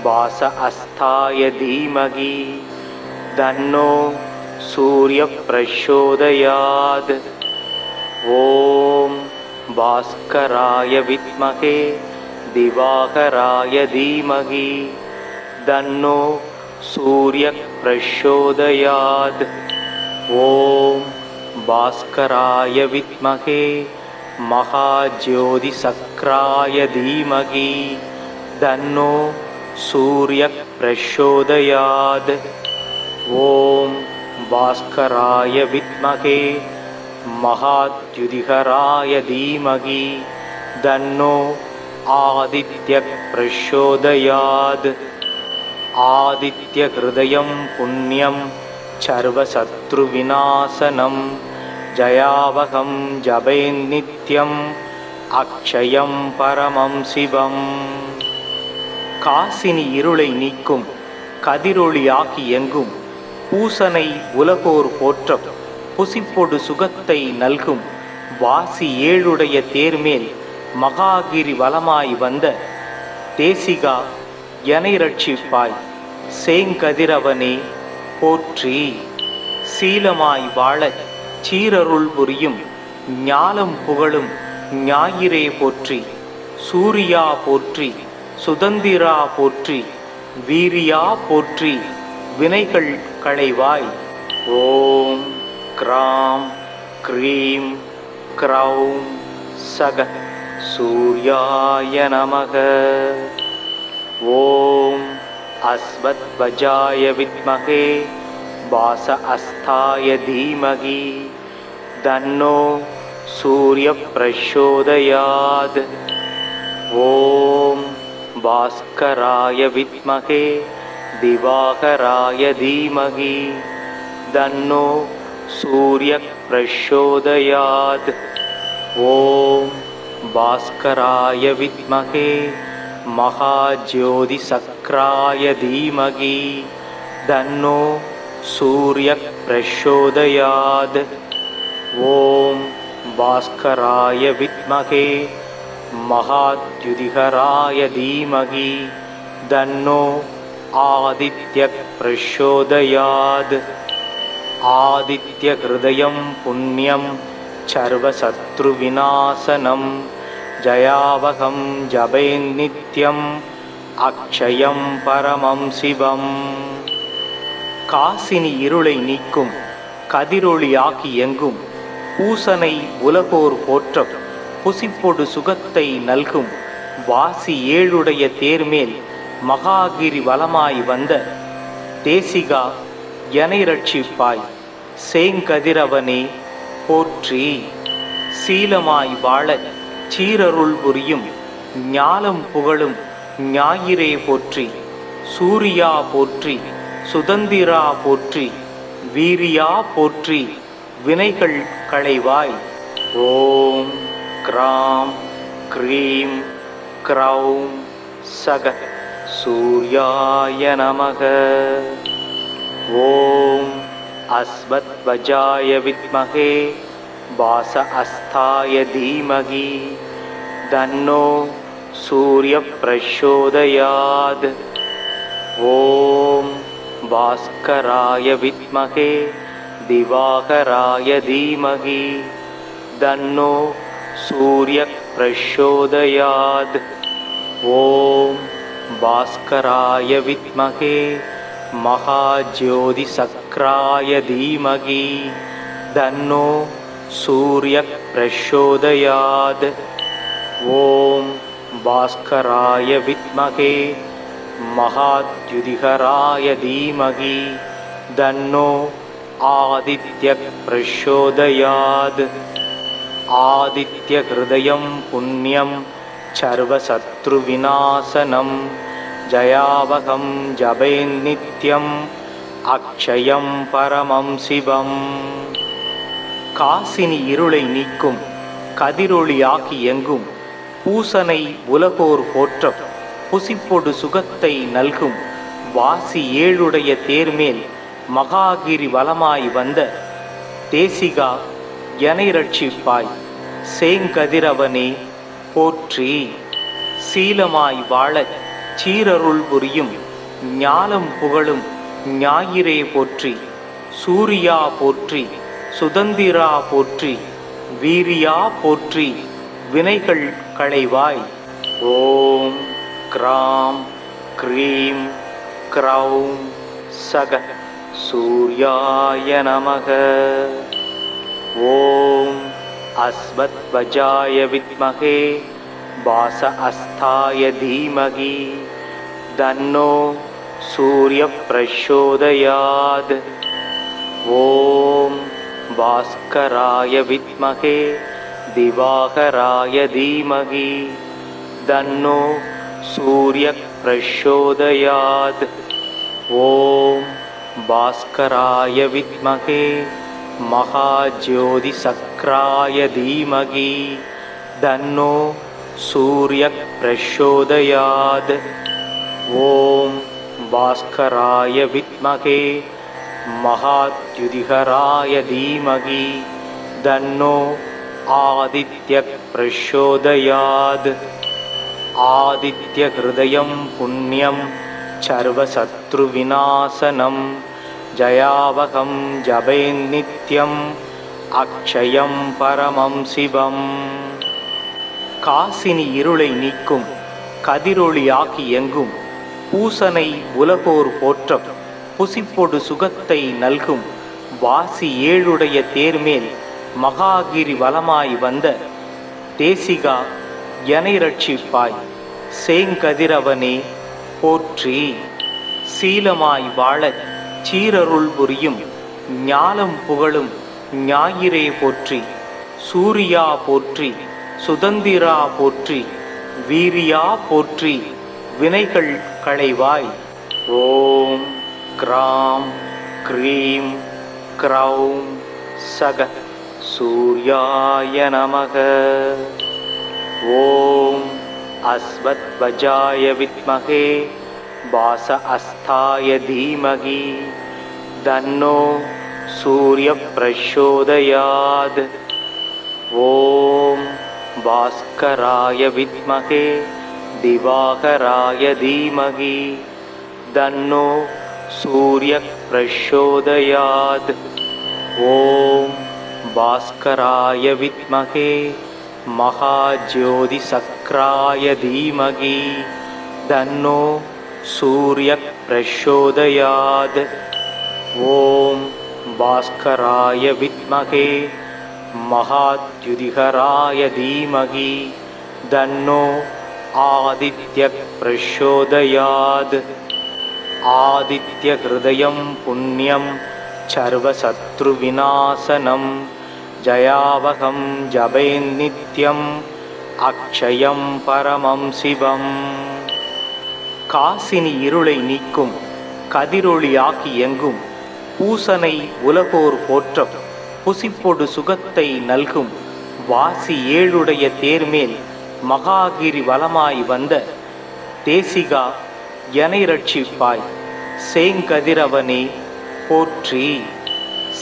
வாச அஸ்தாய தீமகி தன்னோ சூரிய பிரச்சோதயாத். ஓம் பாஸ்கராய வித்மகே திவாகராய தீமகி தன்னோ சூரிய பிரச்சோதயாத். ஓம் பாஸ்கராய வித்மகே மகாஜோதி சக்ராய தீமகி தன்னோ சூரிய பிரச்சோதயாத். ஓம் பாஸ்கராய வித்மகே மகாத்யுதிகராய தீமகி தன்னோ ஆதித்ய பிரச்சோதயாத். ஆதித்யஹ்ருதயம் புண்ணியம் சர்வசத்ருவிநாசனம் ஜயாவகம் ஜபேன்னித்யம் அக்ஷயம் பரமம் சிவம். காசினி இருளை நீக்கும் கதிரொளியாகி எங்கும் பூசனை உலகோர் போற்ற புசிப்பொடு சுகத்தை நல்கும் வாசி ஏழுடைய தேர்மேல் மகாகிரி வலமாய் வந்த தேசிகா எனை ரட்சிப்பாய் சேங்கதிரவனே போற்றி. சீலமாய் வாழச் சீரருள் புரியும் ஞாலம் புகழும் ஞாயிறே போற்றி. சூரியா போற்றி, சுதந்திரா போற்றி, வீரியா போற்றி, வினைகள் களைவாய். ஓம் கிராம் க்ரீம் க்ரௌம் சக சூர்யாய நமக. ஓம் அஸ்வத்வஜாய வித்மகே வாச அஸ்தாய தீமகி தன்னோ சூரிய பிரச்சோதயாத். ஓம் பாஸ்கராய வித்மகே திவாகராய தீமகி தன்னோ சூரிய பிரச்சோதயாத். ஓம் பாஸ்கராய வித்மகே மகாஜோதி சக்ராய தீமகி தன்னோ சூரிய பிரச்சோதயாத். ஓம் பாஸ்கராய வித்மகே மகாத்யுதிகராய தீமகி தன்னோ ஆதித்ய பிரச்சோதயாத். ஆதித்ய ஹிருதயம் புண்ணியம் சர்வசத்ரு விநாசனம் ஜயாவகம் ஜபேன்னித்யம் அக்ஷயம் பரமம் சிவம். காசினி இருளை நீக்கும் கதிரொளியாகி எங்கும் பூசனை உலகோர் போற்ற புசிப்பொடு சுகத்தை நல்கும் வாசி ஏழுடைய தேர்மேல் மகாகிரி வலமாய் வந்த தேசிகா எனை ரட்சிப்பாய் சேங்கதிரவனே போற்றி. சீலமாய் வாழ சீரருள் புரியும் ஞாலம் புகழும் ஞாயிறே போற்றி. சூரியா போற்றி, சுதந்திரா போற்றி, வீரியா போற்றி, வினைகள் களைவாய். ஓம் கிராம் க்ரீம் க்ரௌம் சக சூர்யாய நமக. ஓம் அஸ்வத்வஜாய வித்மகே வாச அஸ்தாய தீமகி தன்னோ சூரிய பிரச்சோதயாத். ஓம் பாஸ்கராய வித்மகே திவாகராய தீமகி தன்னோ சூரிய பிரச்சோதயாத். ஓம் பாஸ்கராய வித்மகே மகாஜோதி சக்ராய தீமகி தன்னோ சூரிய பிரச்சோதயாத். ஓம் பாஸ்கராய வித்மகே மகாத்யுதிகராய தீமகி தன்னோ ஆதித்ய பிரச்சோதயாத். ஆதித்ய ஹிருதயம் புண்ணியம் சர்வசத்ரு விநாசனம் ஜயாவகம் ஜபேன்னித்யம் அக்ஷயம் பரமம் சிவம். காசினி இருளை நீக்கும் கதிரொளியாகி எங்கும் பூசனை உலகோர் போற்ற புசிப்பொடு சுகத்தை நல்கும் வாசி ஏழுடைய தேர்மேல் மகாகிரி வலமாய் வந்த தேசிகா எனை ரட்சிப்பாய் சேங்கதிரவனே போற்றி. சீலமாய் வாழ சீரருள் புரியும் ஞாலம் புகழும் ஞாயிறே போற்றி. சூரியா போற்றி, சுதந்திரா போற்றி, வீரியா போற்றி, வினைகள் களைவாய். ஓம் கிராம் க்ரீம் க்ரௌம் சக சூர்யாய நமக. ஓம் அஸ்வத்வஜாய வித்மகே வாச அஸ்தாய தீமகி தன்னோ சூரிய பிரச்சோதயாத். ஓம் பாஸ்கராய வித்மகே திவாகராய தீமகி தன்னோ சூரிய பிரச்சோதயாத். ஓம் பாஸ்கராய வித்மகே மகாஜோதி சக்ராய தீமகி தன்னோ சூரிய பிரச்சோதயாத். ஓம் பாஸ்கராய வித்மகே மகாத்யுதிகராய தீமகி தன்னோ ஆதித்ய பிரச்சோதயாத். ஆதித்ய ஹிருதயம் புண்ணியம் சர்வசத்ரு விநாசனம் ஜயாவகம் ஜபேன்னித்யம் அக்ஷயம் பரமம் சிவம். காசினி இருளை நீக்கும் கதிரொளியாகி எங்கும் பூசனை உலகோர் போற்ற புசிப்பொடு சுகத்தை நல்கும் வாசி ஏழுடைய தேர்மேல் மகாகிரி வலமாய் வந்த தேசிகா எனை ரட்சிப்பாய் சேங்கதிரவனே போற்றி. சீலமாய் வாழ சீரருள் புரியும் ஞாலம் புகழும் ஞாயிறே போற்றி. சூரியா போற்றி, சுதந்திரா போற்றி, வீரியா போற்றி, வினைகள் களைவாய். ஓம் கிராம் க்ரீம் க்ரௌம் சக சூர்யாய நமக. ஓம் அஸ்வத்வஜாய வித்மகே வாச அஸ்தாய தீமகி தன்னோ சூரிய பிரச்சோதயாத். ஓம் பாஸ்கராய வித்மகே திவாகராய தீமகி தன்னோ சூரிய பிரச்சோதயாத். ஓம் பாஸ்கராய வித்மகே மகாஜோதி சக்ராய தீமகி தன்னோ சூரிய பிரச்சோதயாத். ஓம் பாஸ்கராய வித்மகே மகாத்யுதிகராய தீமகி தன்னோ ஆதித்ய பிரச்சோதயாத். ஆதித்ய ஹிருதயம் புண்ணியம் சர்வசத்ரு விநாசனம் ஜயாவகம் ஜபேன்னித்யம் அக்ஷயம் பரமம் சிவம். காசினி இருளை நீக்கும் கதிரொளியாகி எங்கும் பூசனை உலகோர் போற்றம் புசிப்பொடு சுகத்தை நல்கும் வாசி ஏழுடைய தேர்மேல் மகாகிரி வலமாய் வந்த தேசிகா எனை ரட்சிப்பாய் சேங்கதிரவனே போற்றி.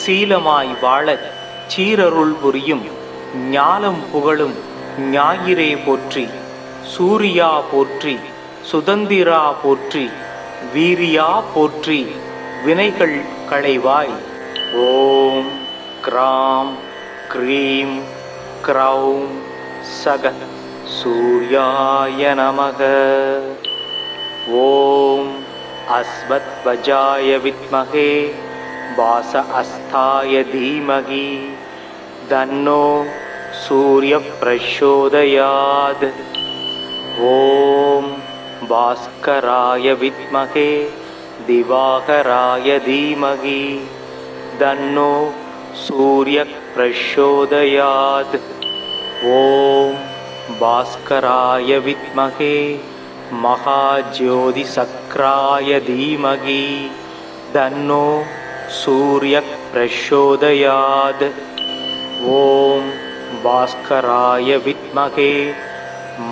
சீலமாய் வாழச் சீரருள் புரியும் ஞாலம் புகழும் ஞாயிறே போற்றி. சூரியா போற்றி, சுதந்திரா போற்றி, வீரியா போற்றி, வினைகள் களைவாய். ஓம் க்ராம் க்ரீம் க்ரௌம் சக சூர்யாய நமக. ஓம் அஸ்வத்வஜாய வித்மகே வாச அஸ்தாய தீமகி தன்னோ சூரிய பிரச்சோதயாத். ஓம் பாஸ்கராய வித்மகே திவாகராய தீமகி தன்னோ சூரிய பிரச்சோதயாத். ஓம் பாஸ்கராய வித்மகே மகாஜோதி சக்ராய தீமகி தன்னோ சூரிய பிரச்சோதயாத். ஓம் பாஸ்கராய வித்மகே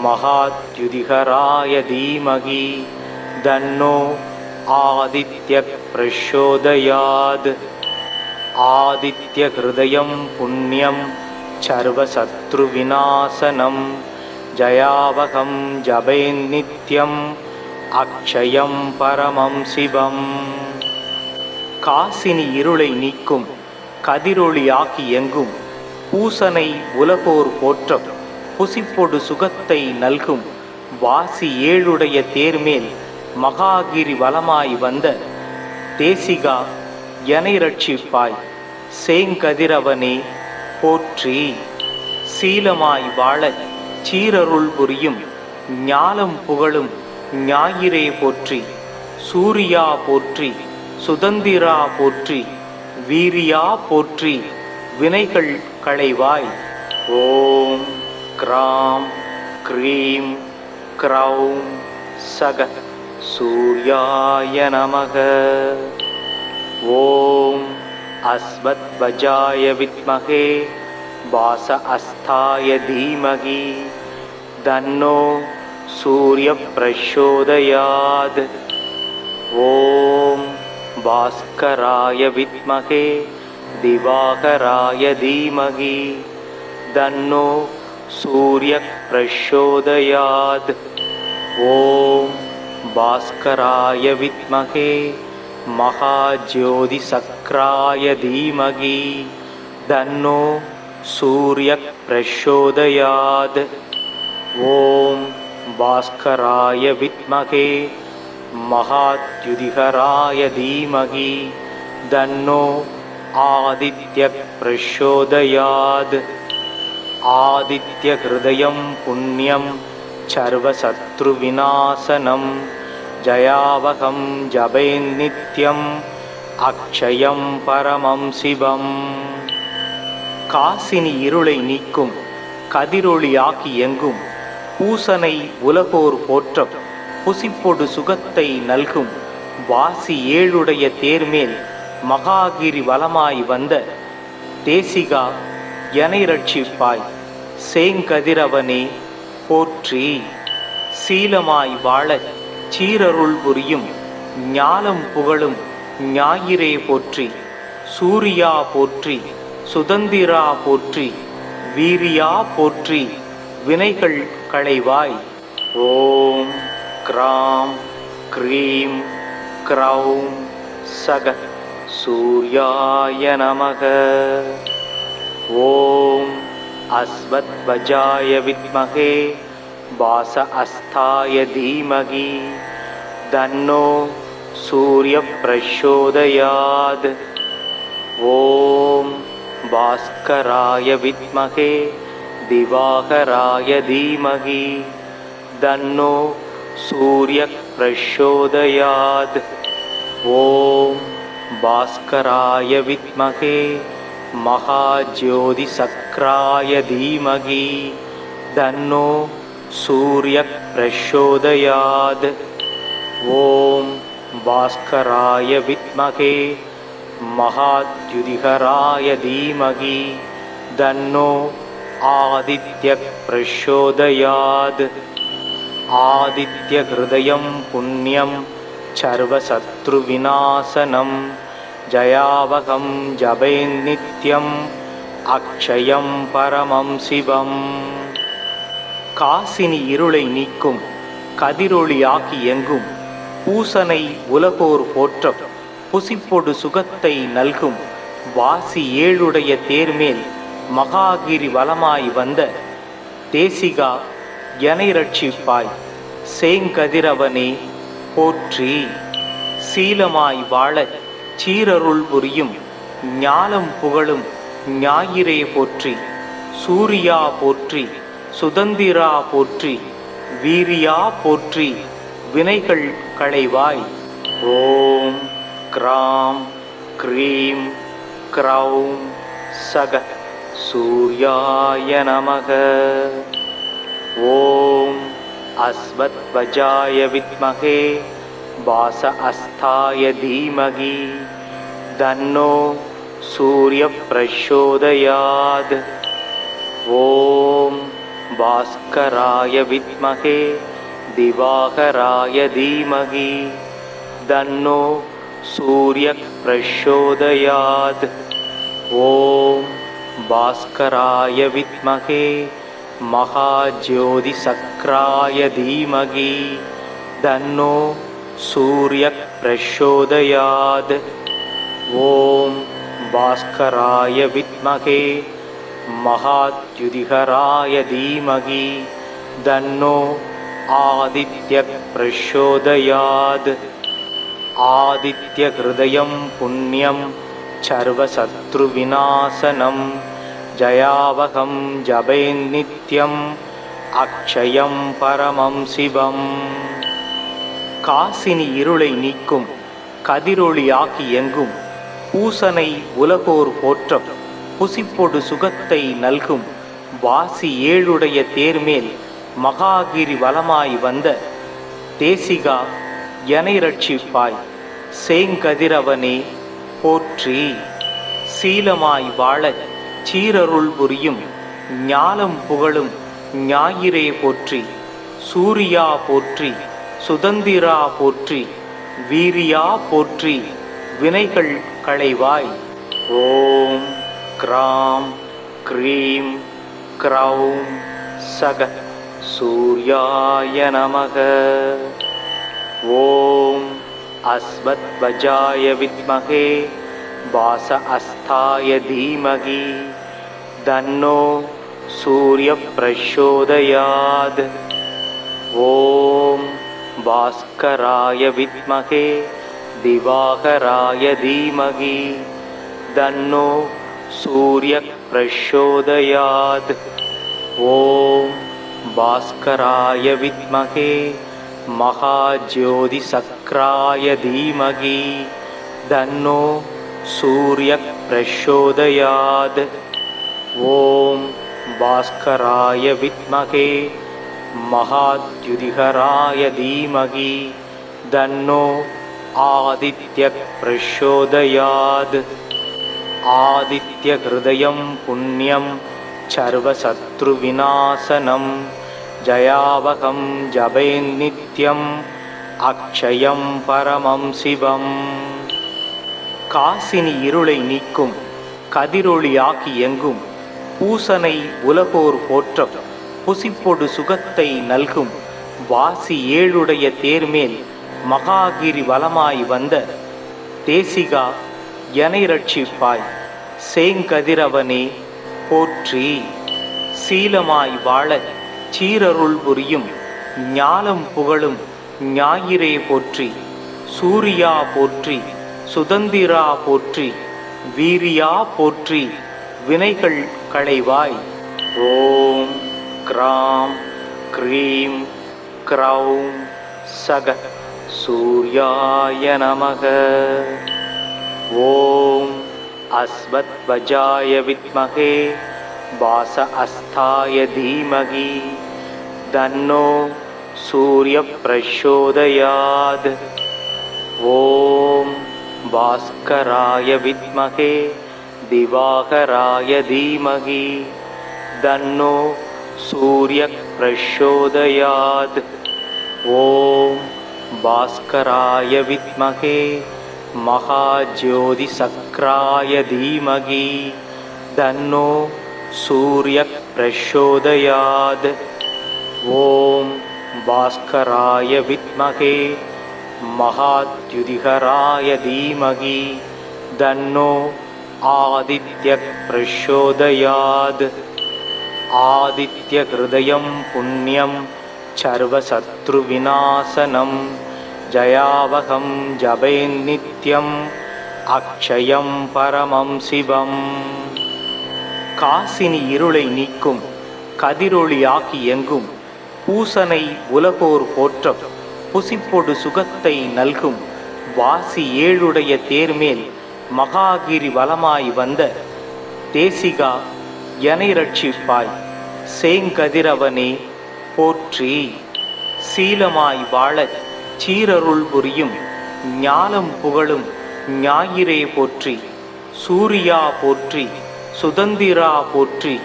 மகாத்யுதிகராய தீமகி தன்னோ ஆதித்ய பிரச்சோதயாத். ஆதித்ய ஹிருதயம் புண்ணியம் சர்வசத்ரு விநாசனம் ஜயாவகம் ஜபேன்னித்யம் அக்ஷயம் பரமம் சிவம். காசினி இருளை நீக்கும் கதிரொளியாகி எங்கும் பூசனை உலகோர் போற்றம் புசிப்பொடு சுகத்தை நல்கும் வாசி ஏழுடைய தேர்மேல் மகாகிரி வலமாய் வந்த தேசிகா எனை ரட்சிப்பாய் சேங்கதிரவனே போற்றி. சீலமாய் வாழச் சீரருள் புரியும் ஞாலம் புகழும் ஞாயிறே போற்றி. சூரியா போற்றி, சுதந்திரா போற்றி, வீரியா போற்றி, வினைகள் களைவாய். ஓம் க்ராம் க்ரீம் க்ரௌம் சக சூர்யாய நமக. ஓம் அஸ்வத்வஜாய வித்மகே வாச அஸ்தாய தீமகி தன்னோ சூரிய பிரச்சோதயாத். ஓம் பாஸ்கராய வித்மகே திவாகராய தீமகி தன்னோ சூரிய பிரச்சோதயாத். ஓம் பாஸ்கராய வித்மகே மகாஜோதி சக்ராய தீமகி தன்னோ சூரிய பிரச்சோதயாத். ஓம் பாஸ்கராய வித்மகே மகாத்யுதிகராய தீமகி தன்னோ ஆதித்ய பிரச்சோதயாத். ஆதித்ய ஹிருதயம் புண்ணியம் சர்வசத்ரு விநாசனம் ஜயாவகம் ஜபேன்னித்யம் அக்ஷயம் பரமம் சிவம். காசினி இருளை நீக்கும் கதிரொளியாகி எங்கும் பூசனை உலகோர் போற்றம் புசிப்பொடு சுகத்தை நல்கும் வாசி ஏழுடைய தேர்மேல் மகாகிரி வலமாய் வந்த தேசிகா எனை ரட்சிப்பாய் சேங்கதிரவனே போற்றி. சீலமாய் வாழச் சீரருள் புரியும் ஞாலம் புகழும் ஞாயிறே போற்றி. சூரியா போற்றி, சுதந்திரா போற்றி, வீரியா போற்றி, வினைகள் களைவாய். ஓம் கிராம் க்ரீம் க்ரௌம் சக சூர்யாய நமக. ஓம் அஸ்வத்வஜாய வித்மகே வாச அஸ்தாய தீமகி தன்னோ சூரிய பிரச்சோதயாத். ஓம் பாஸ்கராய வித்மகே திவாகராய தீமகி தன்னோ சூரிய பிரச்சோதயாத். ஓம் பாஸ்கராய வித்மகே மகாஜோதி சக்ராய தீமகி தன்னோ சூரிய பிரச்சோதயாத். ஓம் பாஸ்கராய வித்மகே மகாத்யுதிகராய தீமகி தன்னோ ஆதித்ய பிரச்சோதயாத். ஆதித்ய ஹிருதயம் புண்ணியம் சர்வசத்ரு விநாசனம் ஜயாவகம் ஜபேநித்யம் அக்ஷயம் பரமம் சிவம். காசினி இருளை நீக்கும் கதிரொளியாகி எங்கும் பூசனை உலகோர் போற்ற புசிப்பொடு சுகத்தை நல்கும் வாசி ஏழுடைய தேர்மேல் மகாகிரி வலமாய் வந்த தேசிகா எனை ரட்சிப்பாய் சேங்கதிரவனே போற்றி. சீலமாய் வாழச் சீரருள் புரியும் ஞாலம் புகழும் ஞாயிறே போற்றி. சூரியா போற்றி, சுதந்திரா போற்றி, வீரியா போற்றி, வினைகள் களைவாய். ஓம் கிராம் க்ரீம் க்ரௌம் சக சூர்யாய நமக. ஓம் அஸ்வத்வஜாய வித்மகே வாச அஸ்தாய தீமகி தன்னோ சூரிய பிரச்சோதயாத். ஓம் பாஸ்கராய வித்மகே திவாகராய தீமகி தன்னோ சூரிய பிரச்சோதயாத். ஓம் பாஸ்கராய வித்மகே மகாஜோதி சக்ராய தீமகி தன்னோ சூரிய பிரச்சோதயாத். ஓம் பாஸ்கராய வித்மகே மகாத்யுதிகராய தீமகி தன்னோ ஆதித்ய பிரச்சோதயாத். ஆதித்ய ஹிருதயம் புண்ணியம் சர்வசத்ரு விநாசனம் ஜயாவகம் ஜபேநித்யம் அக்ஷயம் பரமம் சிவம். காசினி இருளை நீக்கும் கதிரொளியாகி எங்கும் பூசனை உலகோர் போற்ற புசிப்பொடு சுகத்தை நல்கும் வாசி ஏழுடைய தேர்மேல் மகாகிரி வலமாய் வந்த தேசிகா எனை ரட்சிப்பாய் சேங்கதிரவனே போற்றி. சீலமாய் வாழச் சீரருள் புரியும் ஞாலம் புகழும் ஞாயிறே போற்றி. சூரியா போற்றி, சுதந்திரா போற்றி, வீரியா போற்றி, வினைகள் களைவாய். ஓம் கிராம் க்ரீம் க்ரௌம் சக சூர்யாய நமக. ஓம் அஸ்வத்வஜாய வித்மகே வாச அஸ்தாய தீமகி தன்னோ சூரிய பிரச்சோதயாத். ஓம் பாஸ்கராய வித்மகே திவாகராய தீமகி தன்னோ சூரிய பிரச்சோதயாத். ஓம் பாஸ்கராய வித்மகே மகாஜோதி சக்ராய தீமகி தன்னோ சூரிய பிரச்சோதயாத். ஓம் பாஸ்கராய வித்மகே மகாத்யுதிகராய தீமகி தன்னோ आदित्यः प्रचोदयात् आदित्यहृदयं पुण्यं सर्वशत्रुविनाशनं जयावहं जपेन्नित्यम् अक्षयं परमं शिवम्. காசினி இருளை நீக்கும் கதிரொளியாகி எங்கும் பூசனை உலகோர் போற்ற புசிப்பொடு சுகத்தை நல்கும் வாசி ஏழுடைய தேர்மேல் மகாகிரி வலமாய் வந்த தேசிகா எனை ரட்சிப்பாய் சேங்கதிரவனே போற்றி. சீலமாய் வாழ சீரருள் புரியும் ஞாலம் புகழும் ஞாயிறே போற்றி. சூரியா போற்றி, சுதந்திரா போற்றி, வீரியா போற்றி, வினைகள் களைவாய். ஓம் கிராம் க்ரீம் க்ரௌம் சக சூர்யாய நமக. ஓம் அஸ்வத்வஜாய வித்மகே வாச அஸ்தாய தீமகி தன்னோ சூரிய பிரச்சோதயாத். ஓம் பாஸ்கராய வித்மகே திவாகராய தீமகி தன்னோ சூரிய பிரச்சோதயாத். ஓம் பாஸ்கராய வித்மகே மகாஜோதி சக்ராய தீமகி தன்னோ சூரிய பிரச்சோதயாத். ஓம் பாஸ்கராய வித்மகே மகாத்யுதிகராய தீமகி தன்னோ ஆதித்ய பிரச்சோதயாத். ஆதித்ய ஹிருதயம் புண்ணியம் சர்வசத்ருவிநாசனம் ஜயாவகம் ஜபேன்னித்யம் அக்ஷயம் பரமம் சிவம். காசினி இருளை நீக்கும் கதிரொளியாகி எங்கும் பூசனை உலகோர் போற்ற புசிப்பொடு சுகத்தை நல்கும் வாசி ஏழுடைய தேர்மேல் மகாகிரி வலமாய் வந்த தேசிகா எனை ரட்சிப்பாய் சேங்கதிரவனே போற்றி. சீலமாய் வாழ சீரருள் புரியும் ஞாலம் புகழும் ஞாயிறே போற்றி. சூரியா போற்றி, சுதந்திரா போற்றி,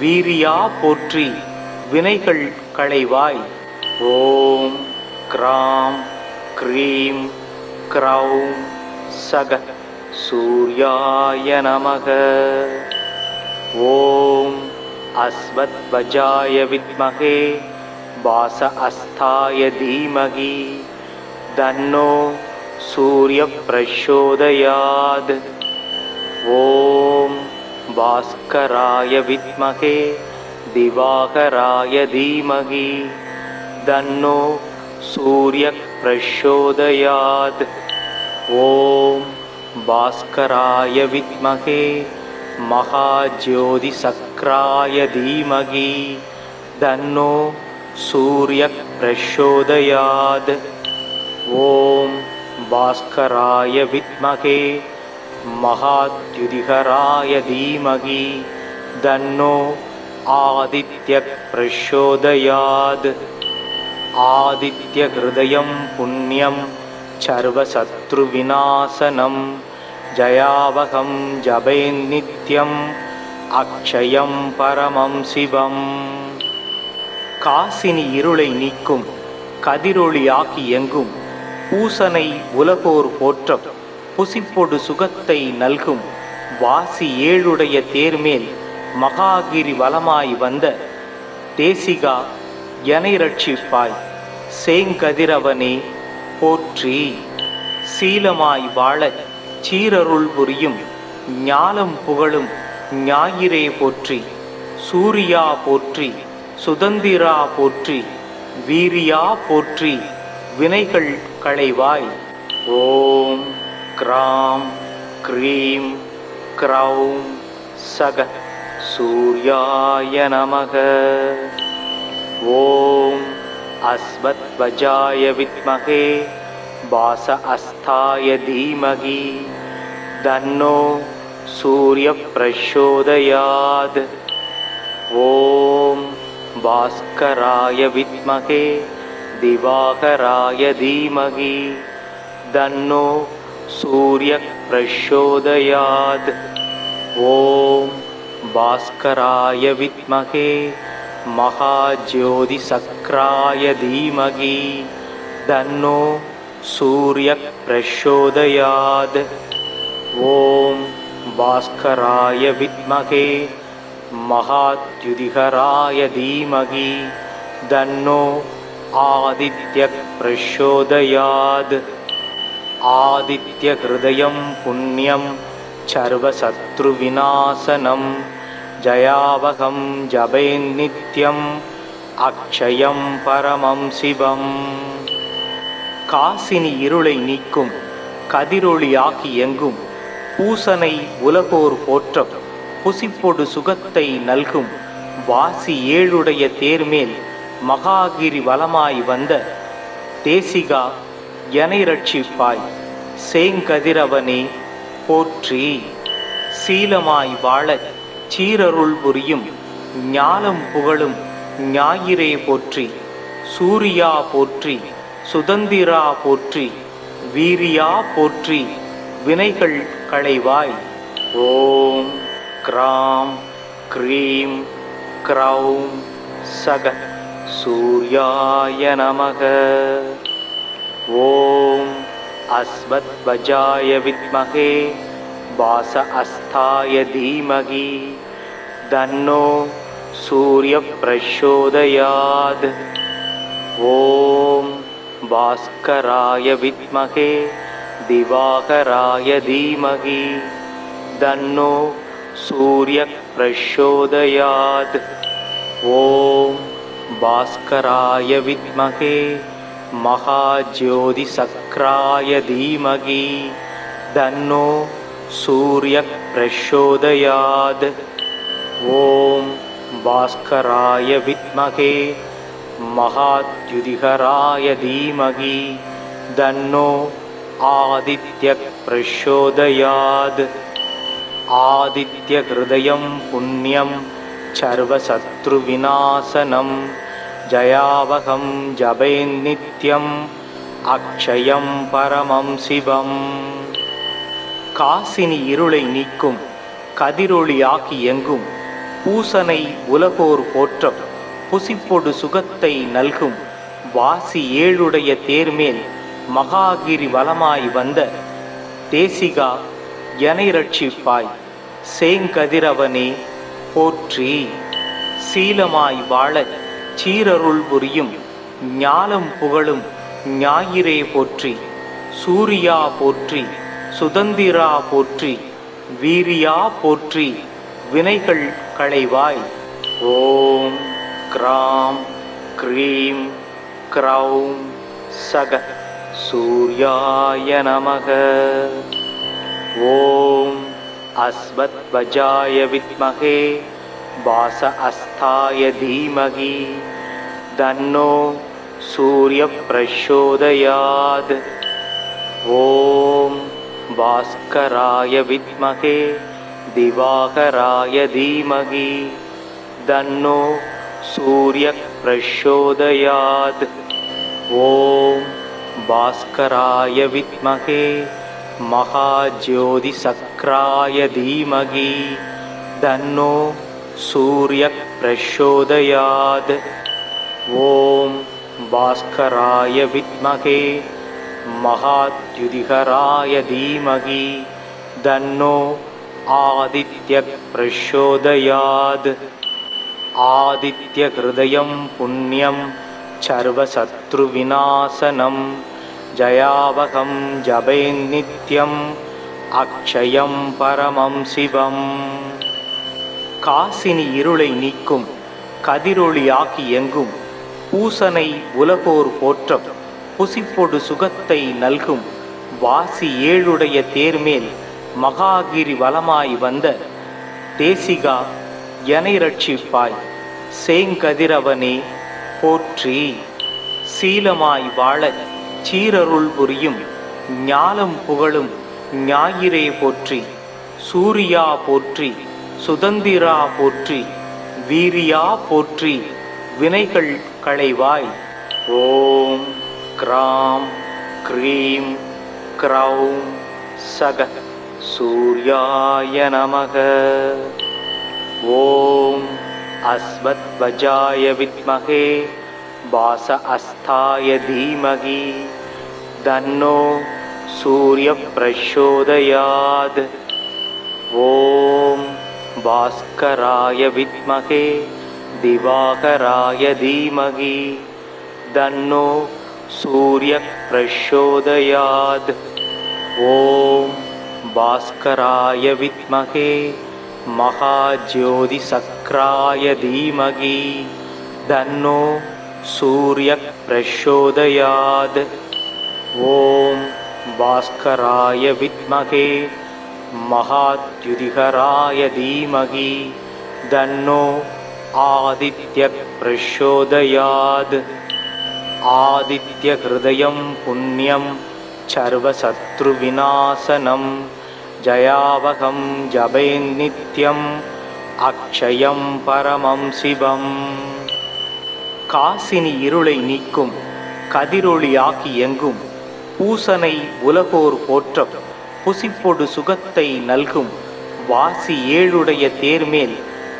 வீரியா போற்றி, வினைகள் களைவாய். ஓம் கிராம் க்ரீம் க்ரௌம் சக சூர்யாய நமக. ஓம் அஸ்வத்வஜாய வித்மகே வாச அஸ்தாய தீமகி தன்னோ சூரிய பிரச்சோதயாத். ஓம் பாஸ்கராய வித்மகே திவாகராய தீமகி தன்னோ சூரிய பிரச்சோதயாத். ஓம் பாஸ்கராய வித்மகே மகாஜோதி சக்ராய தீமகி தன்னோ சூரிய பிரச்சோதயாத். ஓம் பாஸ்கராய வித்மகே மகாத்யுதிகராய தீமகி தன்னோ ஆதித்ய பிரச்சோதயாத். ஆதித்ய ஹிருதயம் புண்ணியம் சர்வசத்ருவிநாசனம் ஜயாவகம் ஜபேன்னித்யம் அக்ஷயம் பரமம் சிவம். காசினி இருளை நீக்கும் கதிரொளியாகி எங்கும் பூசனை உலகோர் போற்ற புசிப்பொடு சுகத்தை நல்கும் வாசி ஏழுடைய தேர்மேல் மகாகிரி வலமாய் வந்த தேசிகா எனை ரட்சிப்பாய் சேங்கதிரவனே போற்றி. சீலமாய் வாழ சீரருள் புரியும் ஞாலம் புகழும் ஞாயிறே போற்றி. சூரியா போற்றி, சுதந்திரா போற்றி, வீரியா போற்றி, வினைகள் களைவாய். ஓம் கிராம் க்ரீம் க்ரௌம் சக சூர்யாய நமக. ஓம் அஸ்வத்வஜாய வித்மகே வாச அஸ்தாய தீமகி தன்னோ சூரிய பிரச்சோதயாத். ஓம் பாஸ்கராய வித்மகே திவாகராய தீமகி தன்னோ சூரிய பிரச்சோதயாத். ஓம் பாஸ்கராய வித்மகே மகாஜோதி சக்ராய தீமகி தன்னோ சூரிய பிரச்சோதயாத். ஓம் பாஸ்கராய வித்மகே மகாத்யுதிகராய தீமகி தன்னோ ஆதித்ய பிரச்சோதயாத். ஆதித்ய ஹிருதயம் புண்ணியம் சர்வசத்ரு விநாசனம் ஜயாவகம் ஜபேன்னித்யம் அக்ஷயம் பரமம் சிவம். காசினி இருளை நீக்கும் கதிரொளியாகி எங்கும் பூசனை உலகோர் போற்ற புசிப்பொடு சுகத்தை நல்கும் வாசி ஏழுடைய தேர்மேல் மகாகிரி வலமாய் வந்த தேசிகா எனை ரட்சிப்பாய் சேங்கதிரவனே போற்றி. சீலமாய் வாழ சீரருள் புரியும் ஞாலம் புகழும் ஞாயிறே போற்றி. சூரியா போற்றி, சுதந்திரா போற்றி, வீரியா போற்றி, வினைகள் களைவாய். ஓம் கிராம் க்ரீம் க்ரௌம் சக சூர்யாய நமக. ஓம் அஸ்வத்வஜாய வித்மகே வாச அஸ்தாய தீமகி தன்னோ சூரிய பிரச்சோதயாத். ஓம் பாஸ்கராய வித்மகே திவாகராய தீமகி தன்னோ சூரிய பிரச்சோதயாத். ஓம் பாஸ்கராய வித்மகே மகாஜோதி சக்ராய தீமகி தன்னோ சூரிய பிரச்சோதயாத். ஓம் பாஸ்கராய வித்மகே மகாத்யுதிகராய தீமகி தன்னோ ஆதித்ய பிரச்சோதயாத். ஆதித்ய ஹிருதயம் புண்ணியம் சர்வசத்ரு விநாசனம் ஜயாவகம் ஜபேன்னித்யம் அக்ஷயம் பரமம் சிவம். காசினி இருளை நீக்கும் கதிரொளியாகி எங்கும் பூசனை உலகோர் போற்ற புசிப்பொடு சுகத்தை நல்கும் வாசி ஏழுடைய தேர்மேல் மகாகிரி வலமாய் வந்த தேசிகா எனை ரட்சிப்பாய் சேங்கதிரவனே போற்றி. சீலமாய் வாழ சீரருள் புரியும் ஞாலம் புகழும் ஞாயிறே போற்றி. சூரியா போற்றி, சுதந்திரா போற்றி, வீரியா போற்றி, வினைகள் களைவாய். ஓம் கிராம் க்ரீம் க்ரௌம் சக சூர்யாய நமக. ஓம் அஸ்வத்வஜாய வித்மகே வாச அஸ்தாய தீமகி தன்னோ சூரிய பிரச்சோதயாத். ஓம் பாஸ்கராய வித்மகே திவாகராய தீமகி தன்னோ சூரிய பிரச்சோதயாத். ஓம் பாஸ்கராய வித்மகே மகாஜோதி சக்ராய தீமகி தன்னோ சூரிய பிரச்சோதயாத். ஓம் பாஸ்கராய வித்மகே மகாத்யுதிகராய தீமகி தன்னோ ஆதித்ய பிரச்சோதயாத். ஆதித்ய ஹிருதயம் புண்ணியம் சர்வசத்ரு விநாசனம் ஜயாவகம் ஜபேன்னித்யம் அக்ஷயம் பரமம் சிவம். காசினி இருளை நீக்கும் கதிரொளியாகி எங்கும் பூசனை உலகோர் போற்ற புசிப்பொடு சுகத்தை நல்கும் வாசி ஏழுடைய தேர்மேல் மகாகிரி வலமாய் வந்த தேசிகா எனை ரட்சிப்பாய் சேங்கதிரவனே போற்றி. சீலமாய் வாழ சீரருள் புரியும் ஞாலம் புகழும் ஞாயிறே போற்றி. சூரியா போற்றி, சுதந்திரா போற்றி, வீரியா போற்றி, வினைகள் களைவாய். ஓம் கிராம் க்ரீம் க்ரௌம் சக சூர்யாய நமக. ஓம் அஸ்வத்வஜாய வித்மஹே வாச அஸ்தாய தீமகி தன்னோ சூரிய பிரச்சோதயாத். ஓம் பாஸ்கராய வித்மஹே திவாகராய தீமகி தன்னோ சூரிய பிரச்சோதயாத். ஓம் பாஸ்கராய வித்மஹே மகாஜோதிசக்ராய தீமகி தன்னோ சூரிய பிரச்சோதயாத். ஓம் பாஸ்கராய வித்மஹே மகாத்யுதிகராய தீமகி தன்னோ ஆதித்ய பிரச்சோதயாத். ஆதித்ய ஹிருதயம் புண்ணியம் சர்வசத்ரு விநாசனம் ஜயாவகம் ஜபேன்னித்யம் அக்ஷயம் பரமம் சிவம். காசினி இருளை நீக்கும் கதிரொளியாகி எங்கும் பூசனை உலகோர் போற்ற புசிப்பொடு சுகத்தை நல்கும் வாசி ஏழுடைய தேர்மேல்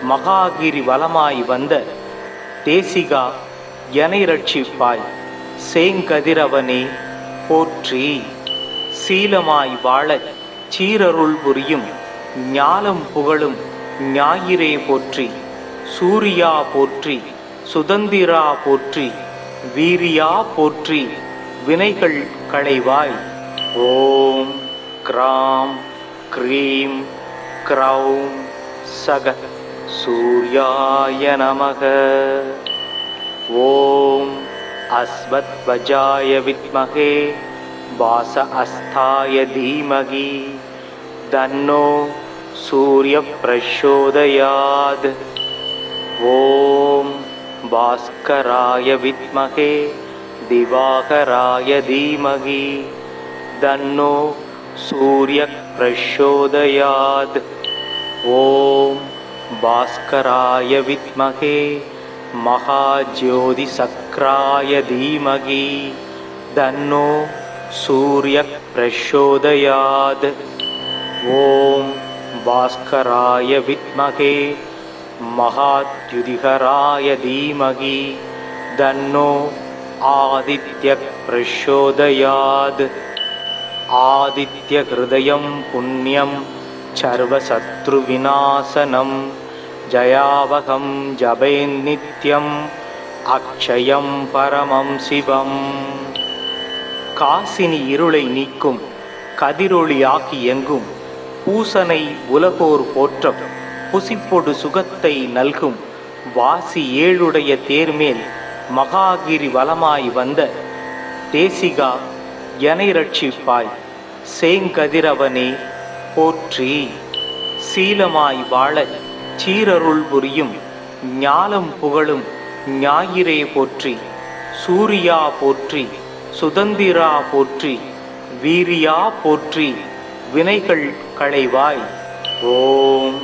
மகாகிரி வலமாய் வந்த தேசிகா எனை ரட்சிப்பாய் சேங்கதிரவனே போற்றி. சீலமாய் வாழ சீரருள் புரியும் ஞாலம் புகழும் ஞாயிறே போற்றி. சூரியா போற்றி, சுதந்திரா போற்றி, வீரியா போற்றி, வினைகள் களைவாய். ஓம் க்ராம் க்ரீம் க்ரௌம் சக சூர்யாய நமக. ஓம் அஸ்வத்வஜாய வித்மஹே வாச அஸ்தாய தீமகி தன்னோ சூரிய பிரச்சோதயாத். ஓம் பாஸ்கராய வித்மஹே திவாகராய தீமகி தன்னோ சூரிய பிரச்சோதயாத். ஓம் பாஸ்கராய வித்மஹே மகாஜோதிசக்ராய தீமகி தன்னோ சூரிய பிரச்சோதயாத். ஓம் பாஸ்கராய வித்மஹே மகாத்யுதிகராய தீமகி தன்னோ ஆதித்ய பிரச்சோதயாத். ஆதித்ய ஹிருதயம் புண்ணியம் சர்வசத்ரு விநாசனம் ஜயாவகம் ஜபேன்னித்யம் அக்ஷயம் பரமம் சிவம். காசினி இருளை நீக்கும் கதிரொளியாகி எங்கும் பூசனை உலகோர் போற்ற புசிப்பொடு சுகத்தை நல்கும் வாசி ஏழுடைய தேர்மேல் மகாகிரி வலமாய் வந்த தேசிகா எனை ரட்சிப்பாய் சேங்கதிரவனே போற்றி. சீலமாய் வாழ சீரருள் புரியும் ஞாலம் புகழும் ஞாயிறே போற்றி. சூரியா போற்றி, சுதந்திரா போற்றி, வீரியா போற்றி, வினைகள் களைவாய். ஓம்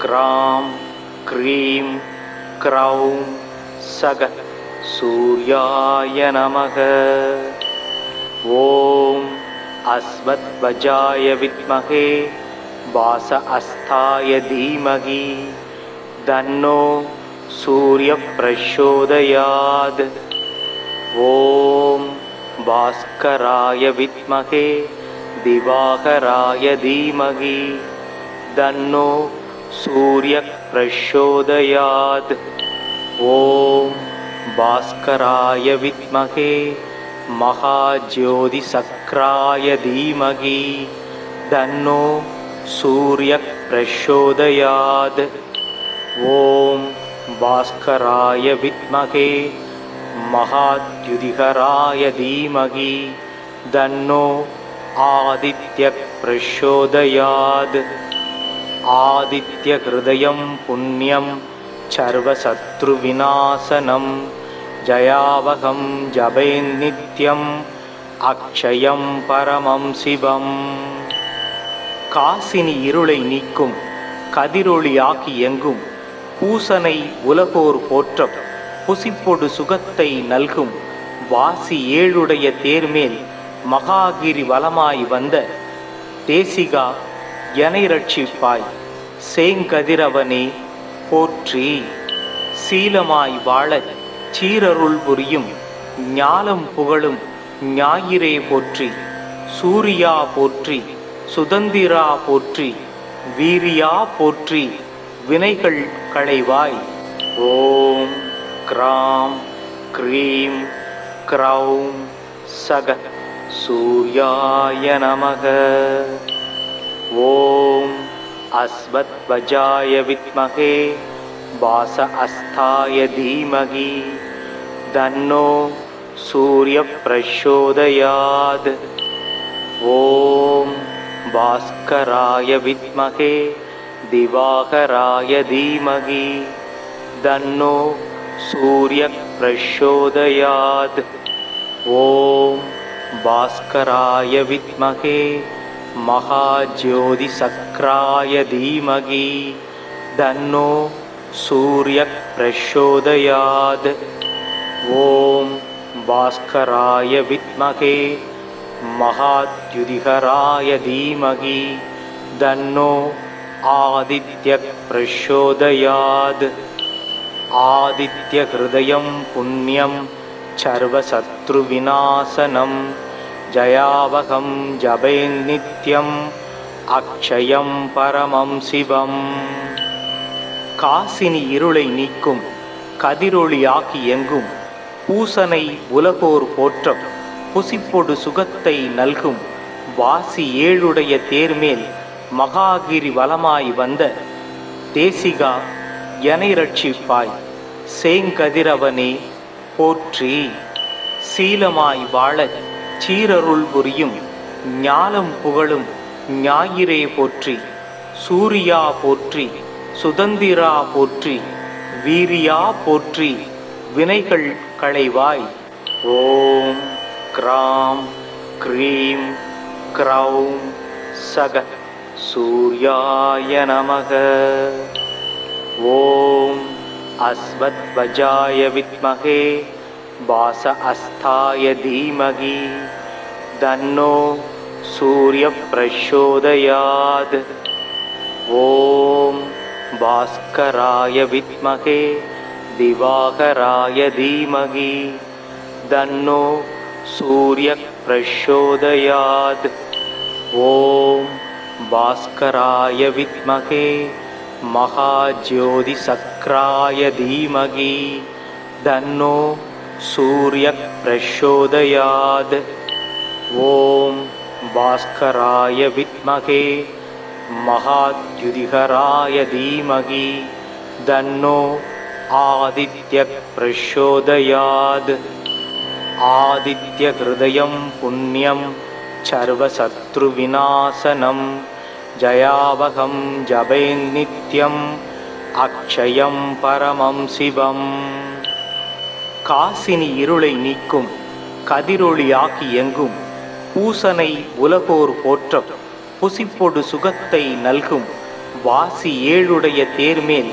க்ராம் க்ரீம் க்ரௌம் சக சூர்யாய நமக. ஓம் அஸ்வத்வஜாய வித்மஹே வாச அஸ்தாய தீமகி தன்னோ சூரிய பிரச்சோதயாத். ஓம் பாஸ்கராய வித்மஹே திவாகராய தீமகி தன்னோ சூரிய பிரச்சோதயாத். ஓம் பாஸ்கராய வித்மஹே மகாஜோதிசக்ராய தீமகி தன்னோ சூரிய பிரச்சோதயாத். ஓம் பாஸ்கராய வித்மஹே மகாத்யுதிகராய தீமகி தன்னோ ஆதித்ய பிரச்சோதயாத். ஆதித்ய ஹிருதயம் புண்ணியம் சர்வசத்ரு விநாசனம் ஜயாவகம் ஜபேன்னித்யம் அக்ஷயம் பரமம் சிவம். காசினி இருளை நீக்கும் கதிரொளியாகி எங்கும் பூசனை உலகோர் போற்ற புசிப்பொடு சுகத்தை நல்கும் வாசி ஏழுடைய தேர்மேல் மகாகிரி வலமாய் வந்த தேசிகா எனை ரட்சிப்பாய். சேங்கதிரவனே போற்றி. சீலமாய் வாழச் சீரருள் புரியும் ஞாலம் புகழும் ஞாயிறே போற்றி. சூரியா போற்றி. சுதந்திரா போற்றி. வீரியா போற்றி. வினைகள் களைவாய். ஓம் கிராம் க்ரீம் க்ரௌம் சக சூர்யாய நமக. ஓம் அஸ்வத்வஜாய வித்மகே வாச அஸ்தாய தீமகி தன்னோ சூரிய பிரச்சோதயாத். ஓம் பாஸ்கராய வித்மகே திவாகராய தீமகி தன்னோ சூரிய பிரச்சோதயாத். ஓம் பாஸ்கராய வித்மகே மகாஜோதிசக்ராய தீமகி தன்னோ சூரிய பிரச்சோதயாத். ஓம் பாஸ்கராய வித்மகே மகாத்யுதிகராய தீமகி தன்னோ ஆதித்ய பிரச்சோதயாத். ஆதித்ய ஹிருதயம் புண்ணியம் சர்வசத்ரு விநாசனம் ஜயாவகம் ஜபேநித்யம் அக்ஷயம் பரமம் சிவம். காசினி இருளை நீக்கும் கதிரொளியாகி எங்கும் பூசனை உலகோர் போற்றம் புசிப்பொடு சுகத்தை நல்கும் வாசி ஏழுடைய தேர்மேல் மகாகிரி வலமாய் வந்த தேசிகா எனை ரட்சிப்பாய். சேங்கதிரவனே போற்றி. சீலமாய் வாழச் சீரருள் புரியும் ஞாலம் புகழும் ஞாயிறே போற்றி. சூரியா போற்றி. சுதந்திரா போற்றி. வீரியா போற்றி. வினைகள் களைவாய். ஓம் கிராம் க்ரீம் க்ரௌம் சக சூர்யாய நமக. ஓம் அஸ்வத்வஜாய வித்மகே வாச அஸ்தாய தீமகி தன்னோ சூரிய பிரச்சோதயாத். ஓம் பாஸ்கராய வித்மகே திவாகராய தீமகி தன்னோ சூரிய பிரச்சோதயாத். ஓம் பாஸ்கராய வித்மகே மகாஜோதிசக்ராய தீமகி தன்னோ சூரிய பிரச்சோதயாத். ஓம் பாஸ்கராய வித்மகே மகாத்யுதிகராய தீமகி தன்னோ ஆதித்ய பிரச்சோதயாத். ஆதித்ய ஹிருதயம் புண்ணியம் சர்வசத்ரு விநாசனம் ஜயாவகம் ஜபேநித்யம் அக்ஷயம் பரமம் சிவம். காசினி இருளை நீக்கும் கதிரொளியாகி எங்கும் பூசனை உலகோர் போற்றம் புசிப்பொடு சுகத்தை நல்கும் வாசி ஏழுடைய தேர்மேல்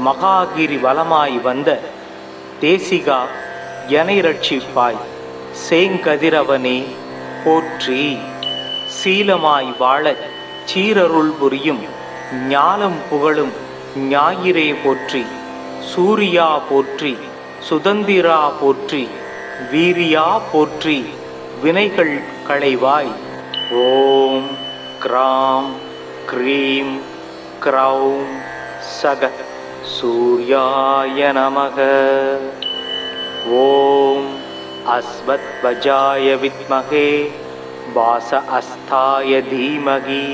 மகாகிரி வலமாய் வந்த தேசிகா எனை ரட்சிப்பாய். சேங்கதிரவனே போற்றி. சீலமாய் வாழச் சீரருள் புரியும் ஞாலம் புகழும் ஞாயிறே போற்றி. சூரியா போற்றி. சுதந்திரா போற்றி. வீரியா போற்றி. வினைகள் களைவாய். ஓம் கிராம் க்ரீம் க்ரௌம் சக சூர்யாய நமக. ஓம் அஸ்வத்வஜாய வித்மகே வாச அஸ்தாய தீமகி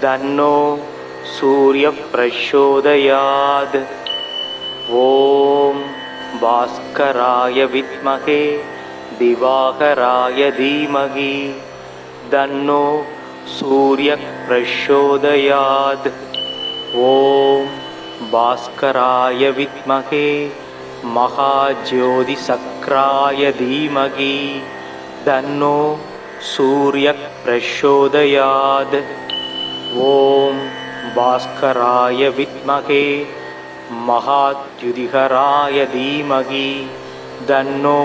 தன்னோ சூரிய பிரச்சோதயாத். ஓம் பாஸ்கராய வித்மகே திவாகராய தீமகி தன்னோ சூரிய பிரச்சோதயாத். ஓம் பாஸ்கராய வித்மகே மகாஜோதிசக்ராய தீமகி தன்னோ சூரிய பிரச்சோதயாத். ஓம் பாஸ்கராய வித்மகே மகாத்யுதிகராய தீமகி தன்னோ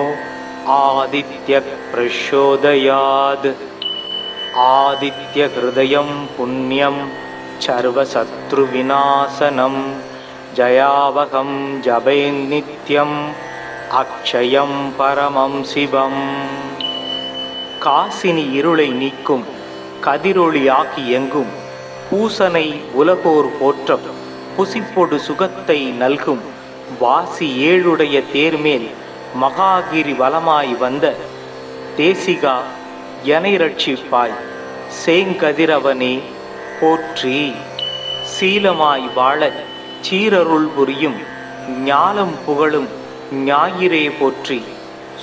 आदित्यः प्रचोदयात् आदित्यहृदयं पुण्यं सर्वशत्रुविनाशनं जयावहं जपेन्नित्यम् अक्षयं परमं शिवम्. காசினி இருளை நீக்கும் கதிரொளியாகி எங்கும் பூசனை உலகோர் போற்றம் புசிப்பொடு சுகத்தை நல்கும் வாசி ஏழுடைய தேர்மேல் மகாகிரி வலமாய் வந்த தேசிகா எனை ரட்சிப்பாய் சேங்கதிரவனே போற்றி. சீலமாய் வாழ சீரருள் புரியும் ஞாலம் புகழும் ஞாயிறே போற்றி.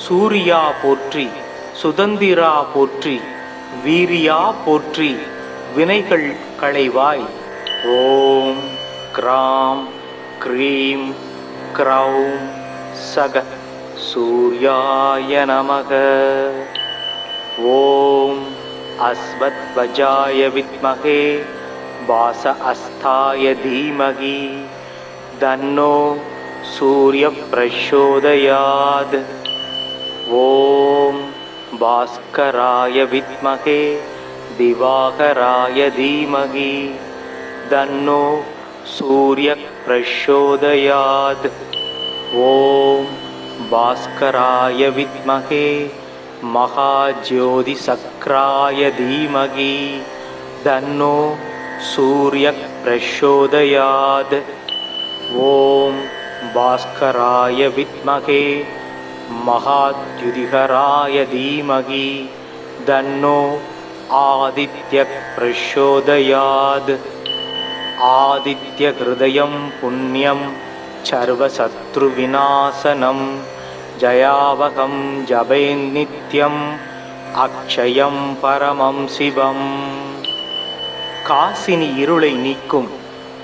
சூரியா போற்றி, சுதந்திரா போற்றி, வீரியா போற்றி, வினைகள் களைவாய். ஓம் கிராம் க்ரீம் க்ரௌம் சக சூர்யாய நமக. ஓம் அஸ்வத்வஜாய வித்மகே வாச அஸ்தாய தீமகி தன்னோ சூரிய பிரச்சோதயாத். ஓம் பாஸ்கராய வித்மகே திவாகராய தீமகி தன்னோ சூரிய பிரச்சோதயாத். ஓம் பாஸ்கராய வித்மகே மகாஜோதிசக்ராய தீமகி தன்னோ சூரிய பிரச்சோதயாத். ஓம் பாஸ்கராய வித்மகே மகாத்யுதிகராய தீமகி தன்னோ ஆதித்ய பிரச்சோதயாத். ஆதித்யஹ்ருதயம் புண்ணியம் சர்வசத்ருவிநாசனம் ஜயாவகம் ஜபேன்னித்யம் அக்ஷயம் பரமம் சிவம். காசினி இருளை நீக்கும்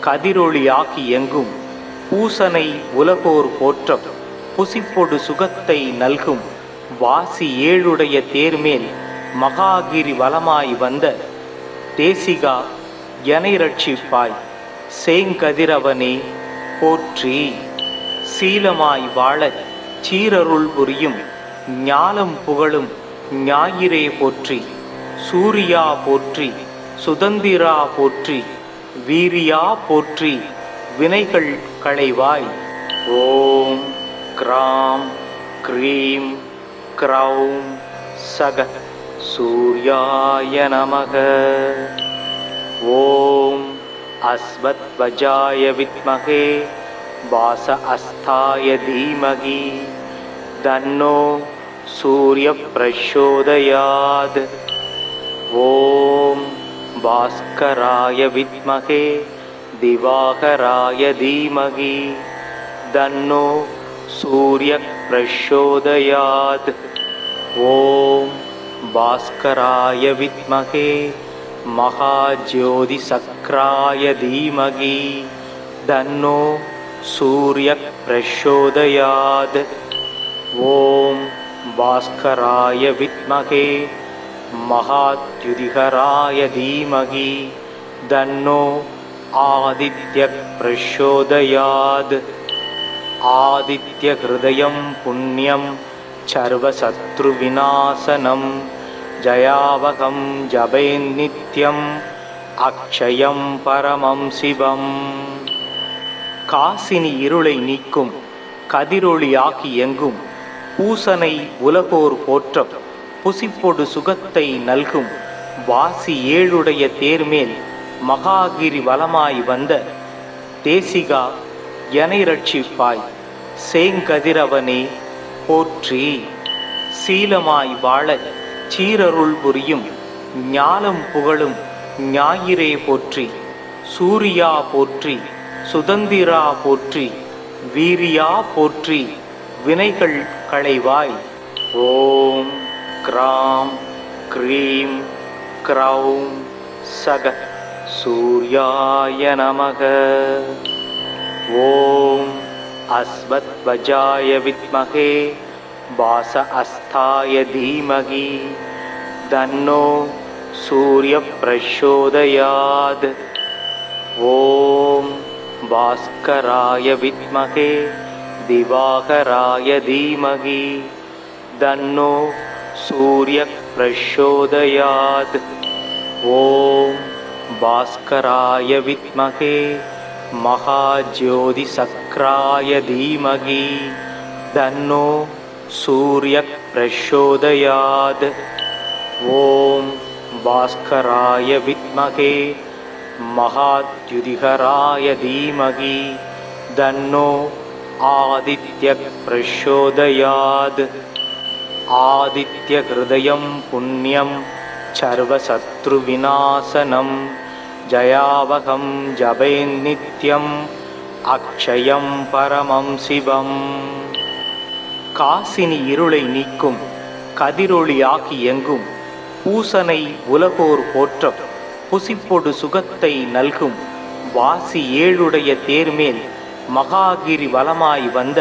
கதிரொளியாகி எங்கும் பூசனை உலகோர் போற்றம் புசிப்பொடு சுகத்தை நல்கும் வாசி ஏழுடைய தேர்மேல் மகாகிரி வலமாய் வந்த தேசிகா எனை ரட்சிப்பாய் சேங்கதிரவனே போற்றி. சீலமாய் வாழ சீரருள் புரியும் ஞாலம் புகழும் ஞாயிறே போற்றி. சூரியா போற்றி, சுதந்திரா போற்றி, வீரியா போற்றி, வினைகள் களைவாய். ஓம் கிராம் க்ரீம் க்ரௌம் சக சூர்யாய நமக. ஓம் அஸ்வத்வஜாய வித்மகே வாச அஸ்தாய தீமகி தன்னோ சூரிய பிரச்சோதயாத். ஓம் பாஸ்கராய வித்மகே திவாகராய தீமகி தன்னோ சூரிய பிரச்சோதயாத். ஓம் பாஸ்கராய வித்மகே மகாஜோதிசக்ராய தீமகி தன்னோ சூரிய பிரச்சோதயாத். ஓம் பாஸ்கராய வித்மகே மகாத்யுதிகராய தீமகி தன்னோ ஆதித்ய பிரச்சோதயாத். ஆதித்யஹ்ருதயம் புண்ணியம் சர்வசத்ருவிநாசனம் ஜயாவகம் ஜபேன்னித்யம் அக்ஷயம் பரமம் சிவம். காசினி இருளை நீக்கும் கதிரொளியாகி எங்கும் பூசனை உலகோர் போற்றம் புசிப்பொடு சுகத்தை நல்கும் வாசி ஏழுடைய தேர்மேல் மகாகிரி வலமாய் வந்த தேசிகா எனை ரட்சிப்பாய் சேங்கதிரவனே போற்றி. சீலமாய் வாழ சீரருள் புரியும் ஞாலம் புகழும் ஞாயிறே போற்றி. சூரியா போற்றி, சுதந்திரா போற்றி, வீரியா போற்றி, வினைகள் களைவாய். ஓம் கிராம் க்ரீம் க்ரௌம் சக சூர்யாய நமக. ஓம் அஸ்வத்வஜாய வித்மகே வாச அஸ்தாய தீமகி தன்னோ சூரிய பிரச்சோதயாத். ஓம் பாஸ்கராய வித்மகே திவாகராய தீமகி தன்னோ சூரிய பிரச்சோதயாத். ஓம் பாஸ்கராய வித்மகே மகாஜோதி சக்ராய தீமகி தன்னோ சூரிய பிரச்சோதயாத். ஓம் பாஸ்கராய வித்மகே மகாத்யுதிகராய தீமகி தன்னோ ஆதித்ய பிரச்சோதயாத். ஆதித்ய ஹிருதயம் புண்ணியம் சர்வசத்ரு விநாசனம் ஜயாவகம் ஜபேன்னித்யம் அக்ஷயம் பரமம் சிவம். காசினி இருளை நீக்கும் கதிரொளியாகி எங்கும் பூசனை உலகோர் போற்ற புசிப்பொடு சுகத்தை நல்கும் வாசி ஏழுடைய தேர்மேல் மகாகிரி வலமாய் வந்த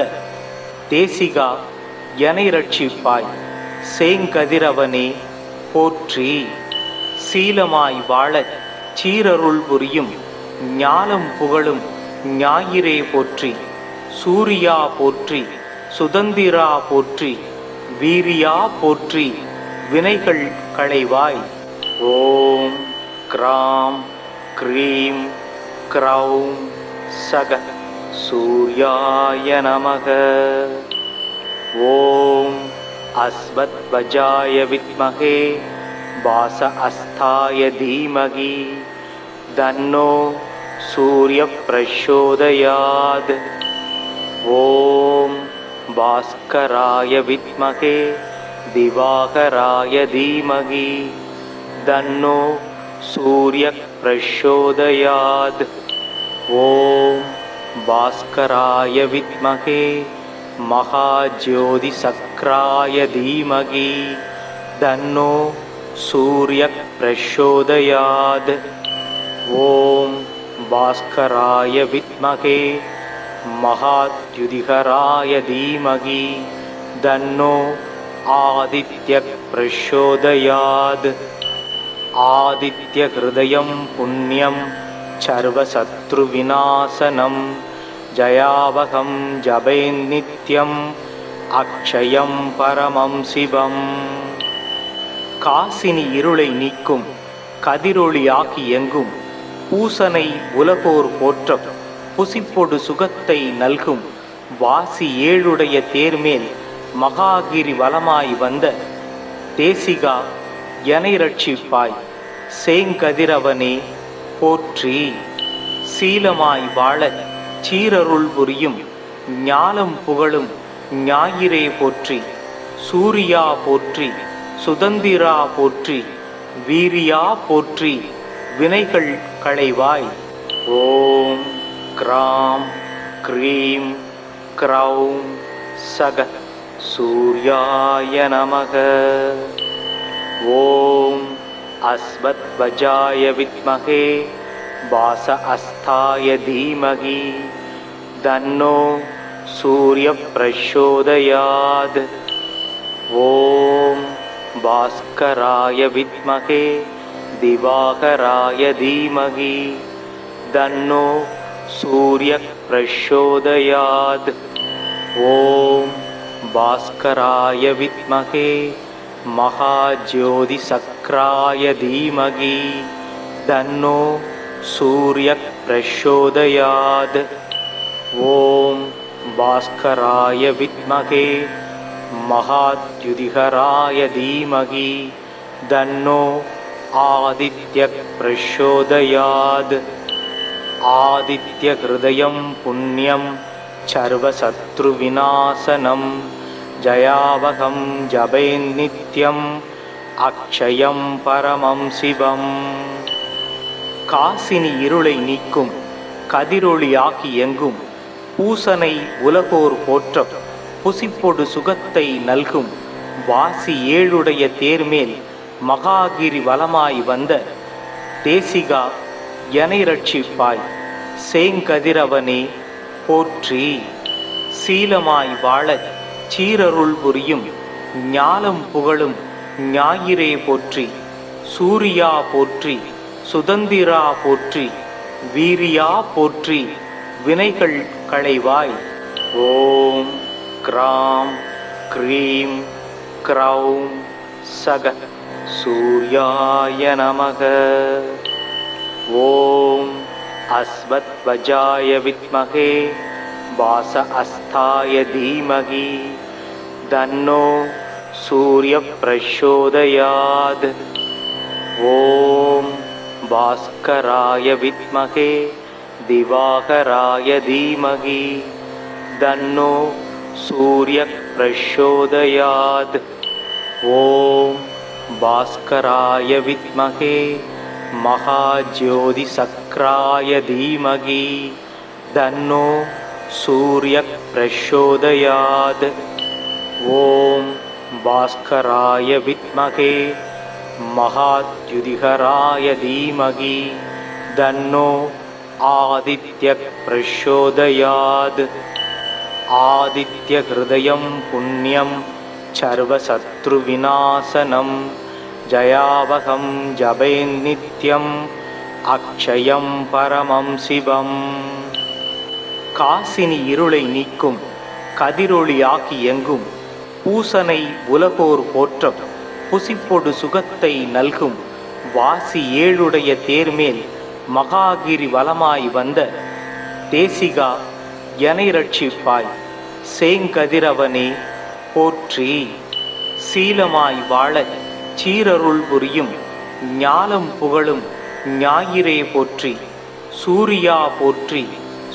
தேசிகா எனை ரட்சிப்பாய் சேங்கதிரவனே போற்றி. சீலமாய் வாழச் சீரருள் புரியும் ஞாலம் புகழும் ஞாயிறே போற்றி. சூரியா போற்றி, சுதந்திரா போற்றி, வீரியா போற்றி, வினைகள் களைவாய். ஓம் க்ராம் க்ரீம் க்ரௌம் சக சூர்யாய நமக. ஓம் அஸ்வத்வஜாய வித்மகே வாச அஸ்தாய தீமகி தன்னோ சூரிய பிரச்சோதயாத். ஓம் பாஸ்கராய வித்மகே திவாகராய தீமகி தன்னோ சூரிய பிரச்சோதயாத். ஓம் பாஸ்கராய வித்மகே மகாஜோதி சக்ராய தீமகி தன்னோ சூரிய பிரச்சோதயாத். ஓம் பாஸ்கராய வித்மகே மகாத்யுதிகராய தீமகி தன்னோ ஆதித்ய பிரச்சோதயாத். ஆதித்ய ஹிருதயம் புண்ணியம் சர்வசத்ரு விநாசனம் ஜயாவகம் ஜபேன்னித்யம் அக்ஷயம் பரமம் சிவம். காசினி இருளை நீக்கும் கதிரொளியாகி எங்கும் பூசனை உலகோர் போற்ற புசிப்பொடு சுகத்தை நல்கும் வாசி ஏழுடைய தேர்மேல் மகாகிரி வலமாய் வந்த தேசிகா எனை ரட்சிப்பாய் சேங்கதிரவனே போற்றி. சீலமாய் வாழச் சீரருள் புரியும் ஞாலம் புகழும் ஞாயிறே போற்றி. சூரியா போற்றி, சுதந்திரா போற்றி, வீரியா போற்றி, வினைகள் களைவாய். ஓம் க்ராம் க்ரீம் க்ரௌம் சக சூர்யாய நமக. ஓம் அஸ்வத்வஜாய வித்மகே வாச அஸ்தாய தீமகி தன்னோ சூரிய பிரச்சோதயாத். ஓம் பாஸ்கராய வித்மகே திவாகராய தீமகி தன்னோ சூரிய பிரச்சோதயாத். ஓம் பாஸ்கராய வித்மகே மகாஜோதி சக்ராய தீமகி தன்னோ சூரிய பிரச்சோதயாத். ஓம் பாஸ்கராய வித்மகே மகாத்யுதிகராய தீமகி தன்னோ ஆதித்ய பிரச்சோதயாத். ஆதித்ய ஹிருதயம் புண்ணியம் சர்வசத்ரு விநாசனம் ஜயாவகம் ஜபேன்னித்யம் அக்ஷயம் பரமம் சிவம். காசினி இருளை நீக்கும் கதிரொளியாகி எங்கும் பூசனை உலகோர் போற்ற புசிப்பொடு சுகத்தை நல்கும் வாசி ஏழுடைய தேர்மேல் மகாகிரி வலமாய் வந்த தேசிகா எனை ரட்சிப்பாய் சேங்கதிரவனே போற்றி. சீலமாய் வாழச் சீரருள் புரியும் ஞாலம் புகழும் ஞாயிறே போற்றி. சூரியா போற்றி, சுதந்திரா போற்றி, வீரியா போற்றி, வினைகள் களைவாய். ஓம் க்ராம் க்ரீம் க்ரௌம் சக சூர்யாய நமக. ஓம் அஸ்வத்வஜாய வித்மகே வாச அஸ்தாய தீமகி தன்னோ சூரிய பிரச்சோதயாத். ஓம் பாஸ்கராய வித்மகே திவாகராய தீமகி தன்னோ சூரிய பிரச்சோதயாத். ஓம் பாஸ்கராய வித்மகே மகாஜோதி சக்ராய தீமகி தன்னோ சூரிய பிரச்சோதயாத். ஓம் பாஸ்கராய வித்மகே மகாத்யுதிகராய தீமகி தன்னோ ஆதித்ய பிரச்சோதயாத். ஆதித்ய ஹிருதயம் புண்ணியம் சர்வசத்ரு விநாசனம் ஜயாவகம் ஜபேன்னித்யம் அக்ஷயம் பரமம் சிவம். காசினி இருளை நீக்கும் கதிரொளியாகி எங்கும் பூசனை உலகோர் போற்றம் புசிப்பொடு சுகத்தை நல்கும் வாசி ஏழுடைய தேர்மேல் மகாகிரி வலமாய் வந்த தேசிகா எனை ரட்சிப்பாய் சேங்கதிரவனே போற்றி. சீலமாய் வாழ சீரருள் புரியும் ஞாலம் புகழும் ஞாயிறே போற்றி. சூரியா போற்றி,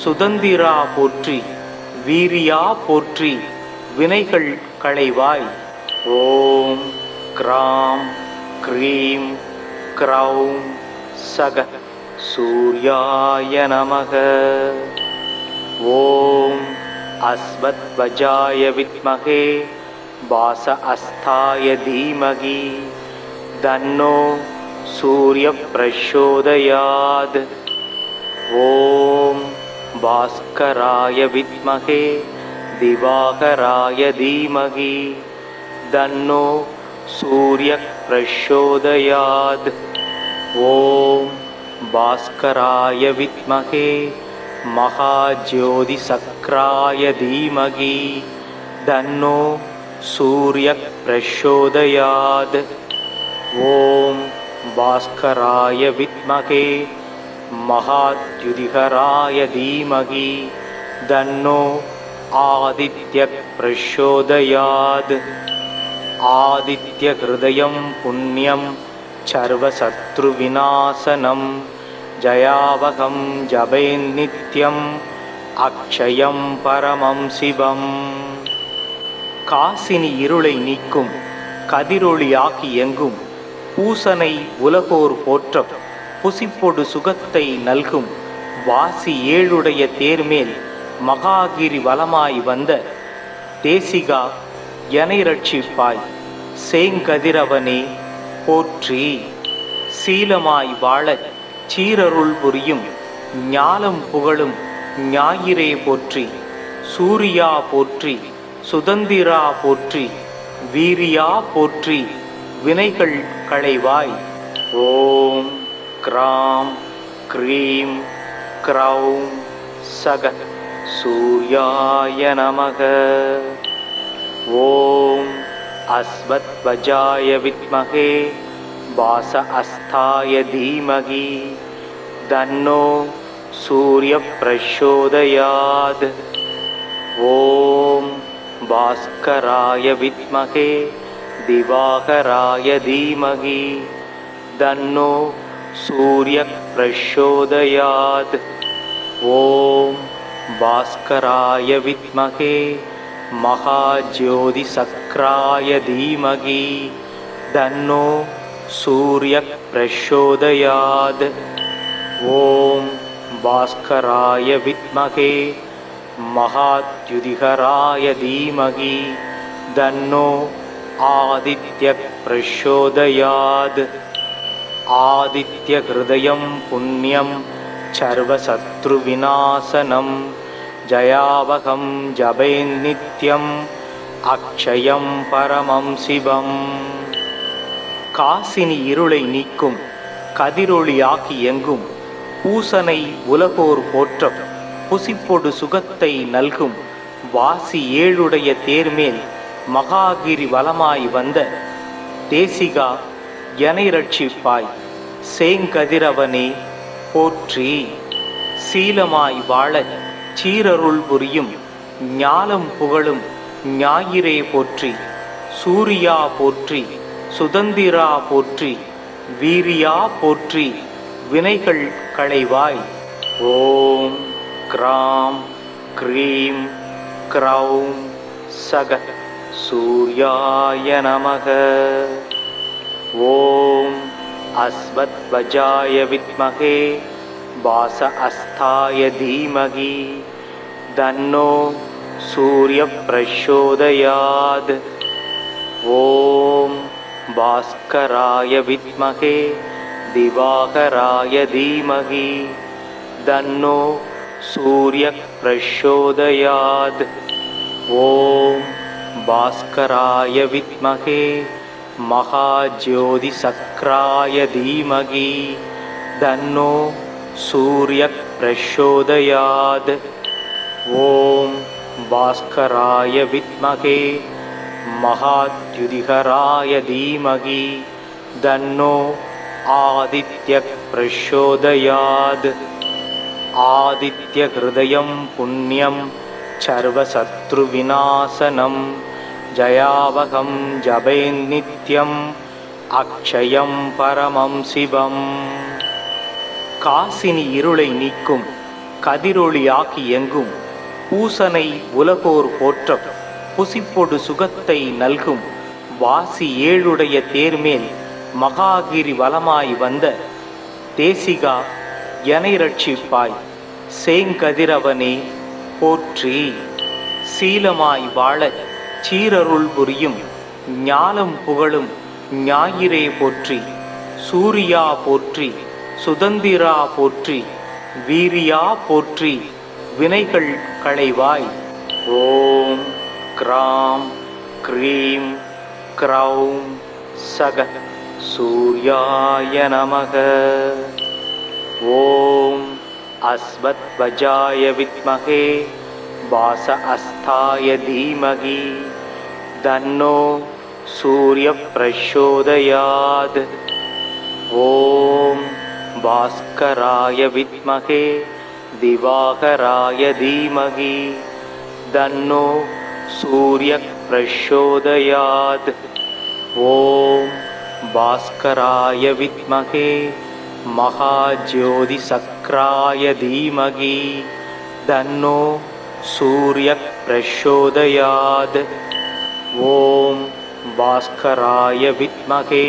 சுதந்திரா போற்றி, வீரியா போற்றி, வினைகள் களைவாய். ஓம் க்ராம் க்ரீம் க்ரௌம் சக சூர்யாய நமக. ஓம் அஸ்வத்வஜாய வித்மகே வாச அஸ்தாய தீமகி தன்னோ சூரிய பிரச்சோதயாத். ஓம் பாஸ்கராய வித்மகே திவாகராய தீமகி தன்னோ சூரிய பிரச்சோதயாத். ஓம் பாஸ்கராய வித்மகே மகாஜோதி சக்ராய தீமகி தன்னோ சூரிய பிரச்சோதயாத். ஓம் பாஸ்கராய வித்மகே மகாத்யுதிகராய தீமகி தன்னோ ஆதித்ய பிரச்சோதயாத். ஆதித்ய ஹிருதயம் புண்ணியம் சர்வசத்ரு விநாசனம் ஜயாவகம் ஜபேன்னித்யம் அக்ஷயம் பரமம் சிவம். காசினி இருளை நீக்கும் கதிரொளியாகி எங்கும் பூசனை உலகோர் போற்றம் புசிப்பொடு சுகத்தை நல்கும் வாசி ஏழுடைய தேர்மேல் மகாகிரி வலமாய் வந்த தேசிகா எனை ரட்சிப்பாய் சேங்கதிரவனே போற்றி. சீலமாய் வாழ சீரருள் புரியும் ஞாலம் புகழும் ஞாயிறே போற்றி. சூரியா போற்றி, சுதந்திரா போற்றி, வீரியா போற்றி, வினைகள் களைவாய். ஓம் க்ராம் க்ரீம் க்ரௌம் சக சூர்யாய நமக. ஓம் அஸ்வத்வஜாய வித்மகே வாச அஸ்தாய தீமகி தன்னோ சூரிய பிரச்சோதயாத். ஓம் பாஸ்கராய வித்மகே திவாகராய தீமகி தன்னோ சூரிய பிரச்சோதயாத். ஓம் பாஸ்கராய வித்மகே மகாஜோதி சக்ராய தீமகி தன்னோ சூரிய பிரச்சோதயாத். ஓம் பாஸ்கராய வித்மகே மகாத்யுதிகராய தீமகி தன்னோ ஆதித்ய பிரச்சோதயாத். ஆதித்ய ஹிருதயம் புண்ணியம் சர்வசத்ரு விநாசனம் ஜயாவகம் ஜபேன்னித்யம் அக்ஷயம் பரமம் சிவம். காசினி இருளை நீக்கும் கதிரொளியாகி எங்கும் பூசனை உலகோர் போற்றம் புசிப்பொடு சுகத்தை நல்கும் வாசி ஏழுடைய தேர்மேல் மகாகிரி வலமாய் வந்த தேசிகா எனை ரட்சிப்பாய் சேங்கதிரவனே போற்றி. சீலமாய் வாழச் சீரருள் புரியும் ஞாலம் புகழும் ஞாயிறே போற்றி. சூரியா போற்றி, சுதந்திரா போற்றி, வீரியா போற்றி, வினைகள் களைவாய். ஓம் கிராம் க்ரீம் க்ரௌம் சக சூர்யாய நமக. ஓம் அஸ்வத்வஜாய வித்மகே வாச அஸ்தாய தீமகி தன்னோ சூரிய பிரச்சோதயாத். ஓம் பாஸ்கராய வித்மகே திவாகராய தீமகி தன்னோ சூரிய பிரச்சோதயாத். ஓம் பாஸ்கராய வித்மகே மகாஜோதி சக்ராய தீமகி தன்னோ சூரிய பிரச்சோதயாத். ஓம் பாஸ்கராய வித்மகே மகாத்யுதிகராய தீமகி தன்னோ ஆதித்ய பிரச்சோதயாத். ஆதித்ய ஹிருதயம் புண்ணியம் சர்வசத்ரு விநாசனம் ஜயாவகம் ஜபேன்னித்யம் அக்ஷயம் பரமம் சிவம். காசினி இருளை நீக்கும் கதிரொளியாகி எங்கும் பூசனை உலகோர் போற்ற புசிப்பொடு சுகத்தை நல்கும் வாசி ஏழுடைய தேர்மேல் மகாகிரி வலமாய் வந்த தேசிகா எனை ரட்சிப்பாய் சேங்கதிரவனே போற்றி. சீலமாய் வாழச் சீரருள் புரியும் ஞாலம் புகழும் ஞாயிறே போற்றி. சூரியா போற்றி, சுதந்திரா போற்றி, வீரியா போற்றி, வினைகள் களைவாய். ஓம் கிராம் க்ரீம் க்ரௌம் சக சூர்யாய நமக. ஓம் அஸ்வத்வஜாய வித்மகே வாச அஸ்தாய தீமகி தன்னோ சூரிய பிரச்சோதயாத். ஓம் பாஸ்கராய வித்மகே திவாகராய தீமகி தன்னோ சூரிய பிரச்சோதயாத். ஓம் பாஸ்கராய வித்மகே மகாஜோதி சக்ராய தீமகி தன்னோ சூரிய பிரச்சோதயாத். ஓம் பாஸ்கராய வித்மகே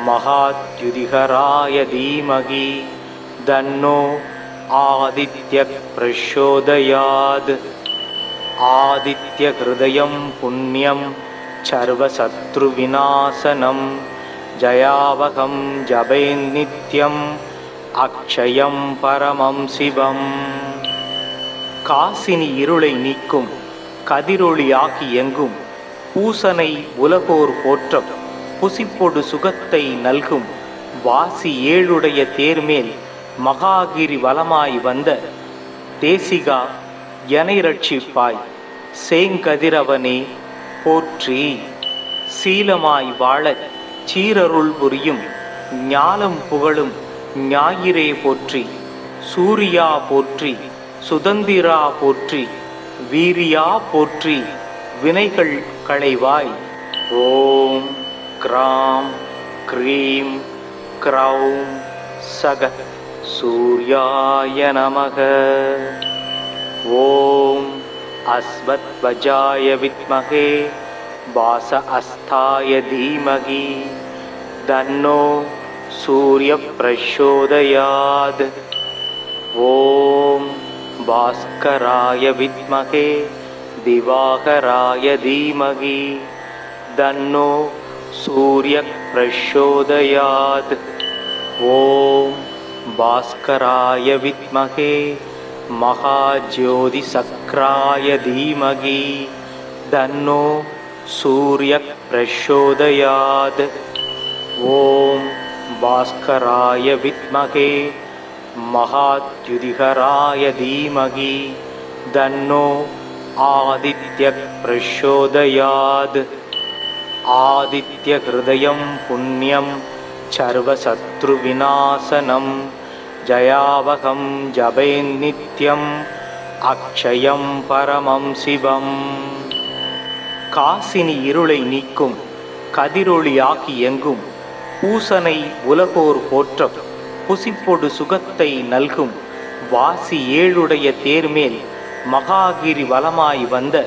மகாத்யுதிகராய தீமகி தன்னோ ஆதித்ய பிரச்சோதயாத். ஆதித்ய ஹிருதயம் புண்ணியம் சர்வசத்ரு விநாசனம் ஜயாவகம் ஜபேன்னித்யம் அக்ஷயம் பரமம் சிவம். காசினி இருளை நீக்கும் கதிரொளியாகி எங்கும் பூசனை உலகோர் போற்ற புசிப்பொடு சுகத்தை நல்கும் வாசி ஏழுடைய தேர்மேல் மகாகிரி வலமாய் வந்த தேசிகா எனை ரட்சிப்பாய் சேங்கதிரவனே போற்றி. சீலமாய் வாழச் சீரருள் புரியும் ஞாலம் புகழும் ஞாயிறே போற்றி. சூரியா போற்றி, சுதந்திரா போற்றி, வீரியா போற்றி, வினைகள் களைவாய். ஓம் கிராம் க்ரீம் க்ரௌம் சக சூர்யாய நமக. ஓம் அஸ்வத்வஜாய வித்மகே வாச அஸ்தாய தீமகி தன்னோ சூரிய பிரச்சோதயாத். ஓம் பாஸ்கராய வித்மகே திவாகராய தீமகி தன்னோ சூரிய பிரச்சோதயாத். ஓம் பாஸ்கராய வித்மகே மகாஜோதி சக்ராய தீமகி தன்னோ சூரிய பிரச்சோதயாத். ஓம் பாஸ்கராய வித்மகே மகாத்யுதிகராய தீமகி தன்னோ आदित्यः प्रचोदयात् आदित्यहृदयं पुण्यं सर्वशत्रुविनाशनं जयावहं जपेन्नित्यम् अक्षयं परमं शिवम्. காசினி இருளை நீக்கும் கதிரொளியாகி எங்கும் பூசனை உலகோர் போற்ற புசிப்பொடு சுகத்தை நல்கும் வாசி ஏழுடைய தேர்மேல் மகாகிரி வலமாய் வந்த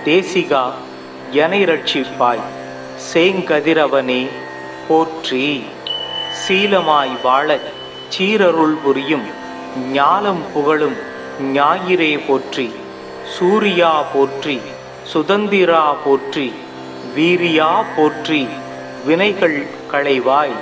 தேசிகா எனை ரட்சிப்பாய் சேங்கதிரவனே போற்றி. சீலமாய் வாழச் சீரருள் புரியும் ஞாலம் புகழும் ஞாயிறே போற்றி. சூரியா போற்றி, சுதந்திரா போற்றி, வீரியா போற்றி, வினைகள் களைவாய்.